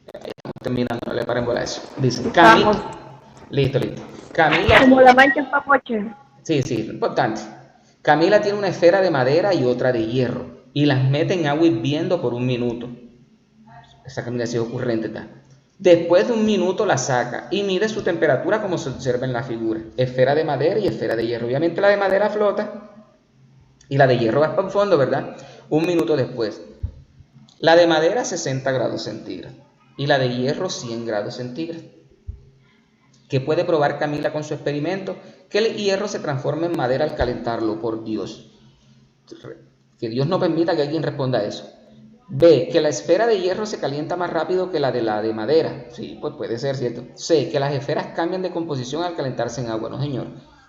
Estamos terminando, no le paren bola a eso. Dice, Camila. Listo. Camila. Como la mancha en papoche. Sí, lo importante. Camila tiene una esfera de madera y otra de hierro y las mete en agua hirviendo por 1 minuto. Esa combinación ocurrente está. Después de 1 minuto la saca y mide su temperatura como se observa en la figura. Esfera de madera y esfera de hierro. Obviamente la de madera flota y la de hierro va para el fondo, ¿verdad? 1 minuto después. La de madera 60 grados centígrados y la de hierro 100 grados centígrados. ¿Qué puede probar Camila con su experimento? Que el hierro se transforma en madera al calentarlo, por Dios. Que Dios no permita que alguien responda a eso. B, que la esfera de hierro se calienta más rápido que la de madera. Sí, pues puede ser, ¿cierto? C, que las esferas cambian de composición al calentarse en agua. No, señor.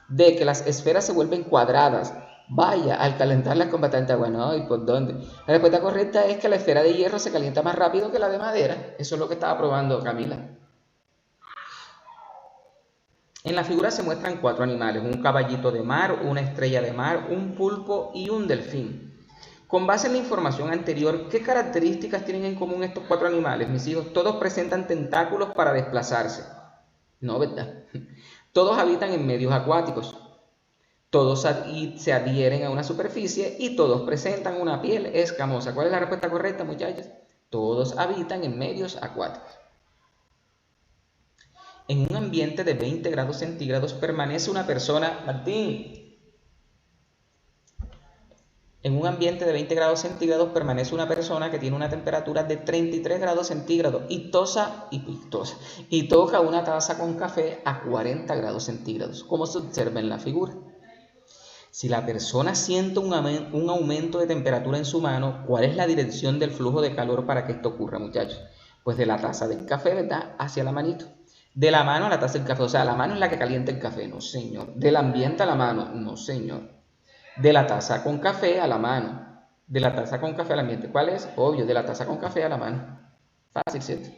D, que las esferas se vuelven cuadradas. Vaya, al calentarlas con bastante agua. No, ¿y por dónde? La respuesta correcta es que la esfera de hierro se calienta más rápido que la de madera. Eso es lo que estaba probando Camila. En la figura se muestran 4 animales: un caballito de mar, una estrella de mar, un pulpo y un delfín. Con base en la información anterior, ¿qué características tienen en común estos 4 animales, mis hijos? Todos presentan tentáculos para desplazarse. No, ¿verdad? Todos habitan en medios acuáticos. Todos se adhieren a una superficie y todos presentan una piel escamosa. ¿Cuál es la respuesta correcta, muchachos? Todos habitan en medios acuáticos. En un ambiente de 20 grados centígrados permanece una persona... Martín. En un ambiente de 20 grados centígrados permanece una persona que tiene una temperatura de 33 grados centígrados y toca una taza con café a 40 grados centígrados, como se observa en la figura. Si la persona siente un aumento de temperatura en su mano, ¿cuál es la dirección del flujo de calor para que esto ocurra, muchachos? Pues de la taza del café, ¿verdad?, hacia la manito. De la mano a la taza del café, o sea, la mano es la que calienta el café, no señor. Del ambiente a la mano, no señor. De la taza con café a la mano. De la taza con café al ambiente. ¿Cuál es? Obvio, de la taza con café a la mano. Fácil, ¿cierto?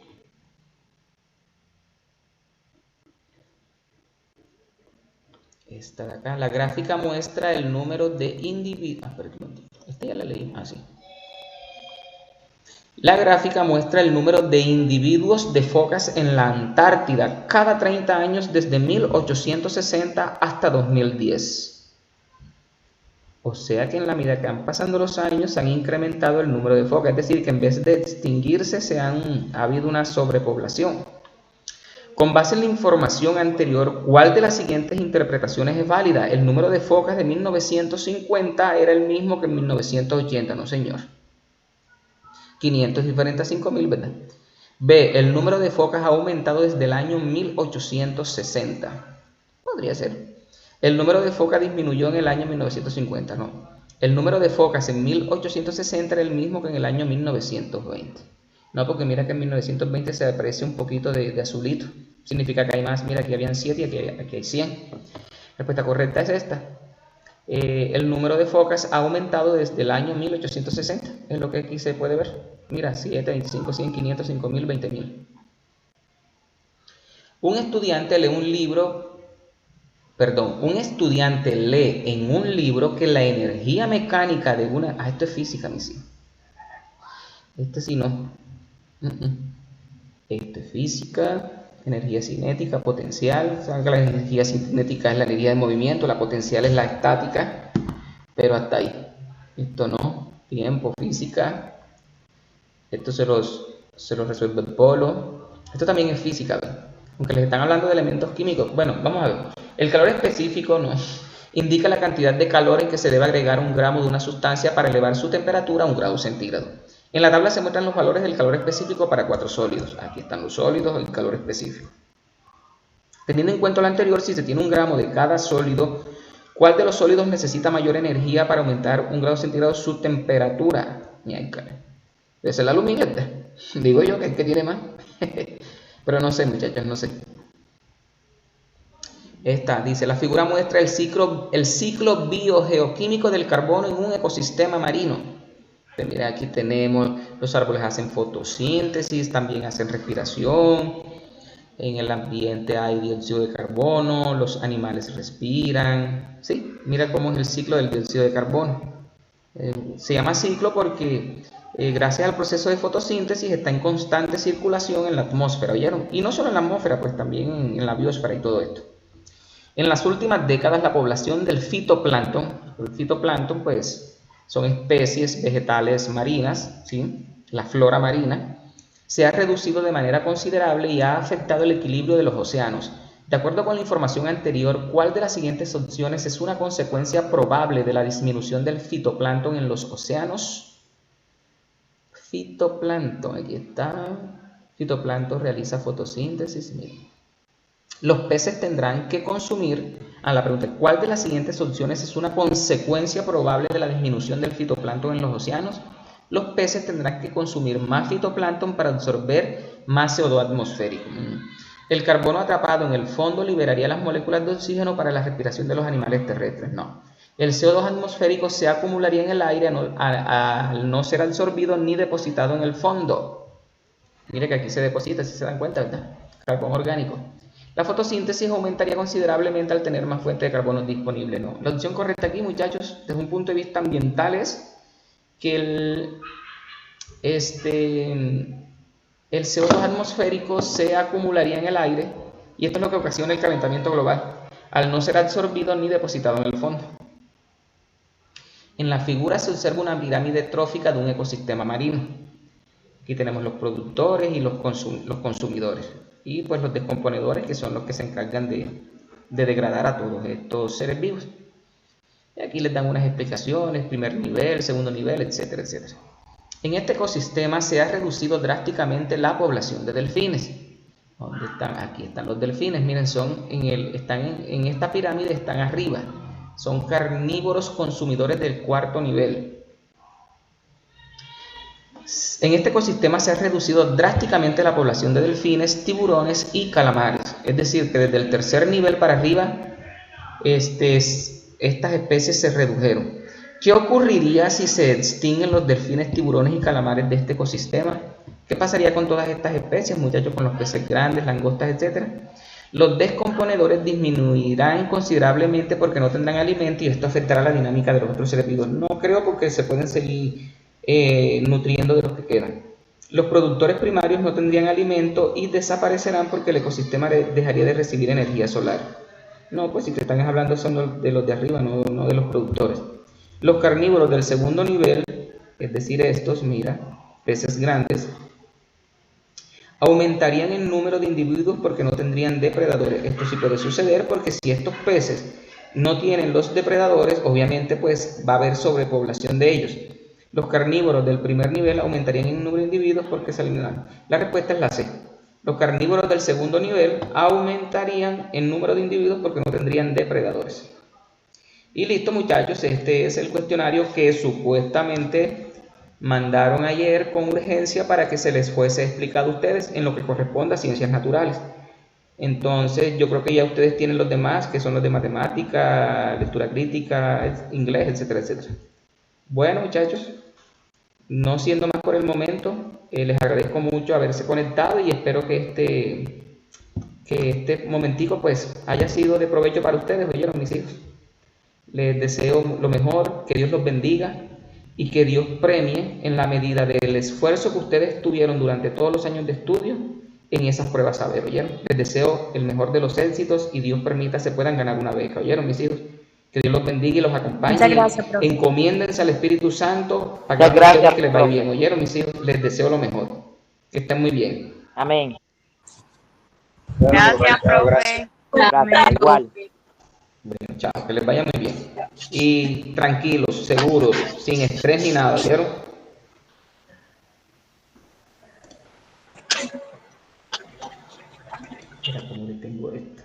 Esta de acá. La gráfica muestra el número de individuos. Esta ya la leí. Sí. La gráfica muestra el número de individuos de focas en la Antártida cada 30 años desde 1860 hasta 2010. O sea que en la medida que van pasando los años se han incrementado el número de focas. Es decir, que en vez de extinguirse ha habido una sobrepoblación. Con base en la información anterior, ¿cuál de las siguientes interpretaciones es válida? El número de focas de 1950 era el mismo que en 1980, no señor. 500 diferente a 5000, ¿verdad? B. El número de focas ha aumentado desde el año 1860. Podría ser. El número de focas disminuyó en el año 1950, no. El número de focas en 1860 era el mismo que en el año 1920. No, porque mira que en 1920 se aprecia un poquito de azulito. Significa que hay más. Mira, aquí habían 7 y aquí hay 100. La respuesta correcta es esta. El número de focas ha aumentado desde el año 1860. Es lo que aquí se puede ver. Mira, 7, 25, 100, 500, 5000, 20000. Un estudiante lee en un libro que la energía mecánica de una... esto es física, mi sí. Este sí no. Esto es física, energía cinética, potencial. Saben que la energía cinética es la energía de movimiento, la potencial es la estática, pero hasta ahí. Esto no. Tiempo, física. Esto se los resuelve el polo. Esto también es física, ¿verdad? Aunque les están hablando de elementos químicos. Bueno, vamos a ver. El calor específico no indica la cantidad de calor en que se debe agregar 1 gramo de una sustancia para elevar su temperatura a 1 grado centígrado. En la tabla se muestran los valores del calor específico para 4 sólidos. Aquí están los sólidos, el calor específico. Teniendo en cuenta lo anterior, si se tiene 1 gramo de cada sólido, ¿cuál de los sólidos necesita mayor energía para aumentar 1 grado centígrado su temperatura? Debe ser el aluminio. Digo yo que es que tiene más. Pero no sé, muchachos, no sé. Esta dice, la figura muestra el ciclo biogeoquímico del carbono en un ecosistema marino. Mira, aquí tenemos, los árboles hacen fotosíntesis, también hacen respiración. En el ambiente hay dióxido de carbono, los animales respiran. Sí, mira cómo es el ciclo del dióxido de carbono. Se llama ciclo porque gracias al proceso de fotosíntesis está en constante circulación en la atmósfera, ¿oyeron? Y no solo en la atmósfera, pues también en la biosfera y todo esto. En las últimas décadas la población del fitoplancton, el fitoplancton pues son especies vegetales marinas, ¿sí? La flora marina, se ha reducido de manera considerable y ha afectado el equilibrio de los océanos. De acuerdo con la información anterior, ¿cuál de las siguientes opciones es una consecuencia probable de la disminución del fitoplancton en los océanos? Fitoplancton, aquí está. Fitoplancton realiza fotosíntesis. Miren. Los peces tendrán que consumir, a la pregunta, ¿cuál de las siguientes opciones es una consecuencia probable de la disminución del fitoplancton en los océanos? Los peces tendrán que consumir más fitoplancton para absorber más CO2 atmosférico. El carbono atrapado en el fondo liberaría las moléculas de oxígeno para la respiración de los animales terrestres. No. El CO2 atmosférico se acumularía en el aire al no ser absorbido ni depositado en el fondo. Mire que aquí se deposita, si se dan cuenta, ¿verdad? Carbono orgánico. La fotosíntesis aumentaría considerablemente al tener más fuente de carbono disponible. No. La opción correcta aquí, muchachos, desde un punto de vista ambiental es que el CO2 atmosférico se acumularía en el aire y esto es lo que ocasiona el calentamiento global al no ser absorbido ni depositado en el fondo. En la figura se observa una pirámide trófica de un ecosistema marino. Aquí tenemos los productores y los consumidores y pues los descomponedores, que son los que se encargan de degradar a todos estos seres vivos. Y aquí les dan unas explicaciones, primer nivel, segundo nivel, etcétera, etcétera. En este ecosistema se ha reducido drásticamente la población de delfines. ¿Dónde están? Aquí están los delfines. Miren, están en esta pirámide, están arriba. Son carnívoros consumidores del 4.º nivel. En este ecosistema se ha reducido drásticamente la población de delfines, tiburones y calamares. Es decir, que desde el 3.er nivel para arriba, estas especies se redujeron. ¿Qué ocurriría si se extinguen los delfines, tiburones y calamares de este ecosistema? ¿Qué pasaría con todas estas especies, muchachos, con los peces grandes, langostas, etcétera? Los descomponedores disminuirán considerablemente porque no tendrán alimento y esto afectará la dinámica de los otros seres vivos. No creo, porque se pueden seguir nutriendo de los que quedan. Los productores primarios no tendrían alimento y desaparecerán porque el ecosistema dejaría de recibir energía solar. No, pues si te están hablando son de los de arriba, no de los productores. Los carnívoros del segundo nivel, es decir, estos, mira, peces grandes, aumentarían el número de individuos porque no tendrían depredadores. Esto sí puede suceder porque si estos peces no tienen los depredadores, obviamente pues va a haber sobrepoblación de ellos. Los carnívoros del primer nivel aumentarían el número de individuos porque se eliminarán. La respuesta es la C. Los carnívoros del segundo nivel aumentarían el número de individuos porque no tendrían depredadores. Y listo, muchachos, este es el cuestionario que supuestamente mandaron ayer con urgencia para que se les fuese explicado a ustedes en lo que corresponde a ciencias naturales. Entonces yo creo que ya ustedes tienen los demás, que son los de matemática, lectura crítica, inglés, etcétera, etcétera. Bueno, muchachos, no siendo más por el momento, les agradezco mucho haberse conectado y espero que este momentico pues haya sido de provecho para ustedes, oyeron, mis hijos. Les deseo lo mejor, que Dios los bendiga y que Dios premie en la medida del esfuerzo que ustedes tuvieron durante todos los años de estudio en esas pruebas saber, ¿oyeron? Les deseo el mejor de los éxitos y Dios permita se puedan ganar una beca, ¿oyeron, mis hijos? Que Dios los bendiga y los acompañe. Muchas gracias, profe. Encomiéndense al Espíritu Santo para que les vaya bien, ¿oyeron, mis hijos? Les deseo lo mejor. Que estén muy bien. Amén. Gracias, profe. Gracias, igual. Bueno, chao, que les vaya muy bien. Y tranquilos, seguros, sin estrés ni nada, ¿vieron? Mira cómo le tengo esto.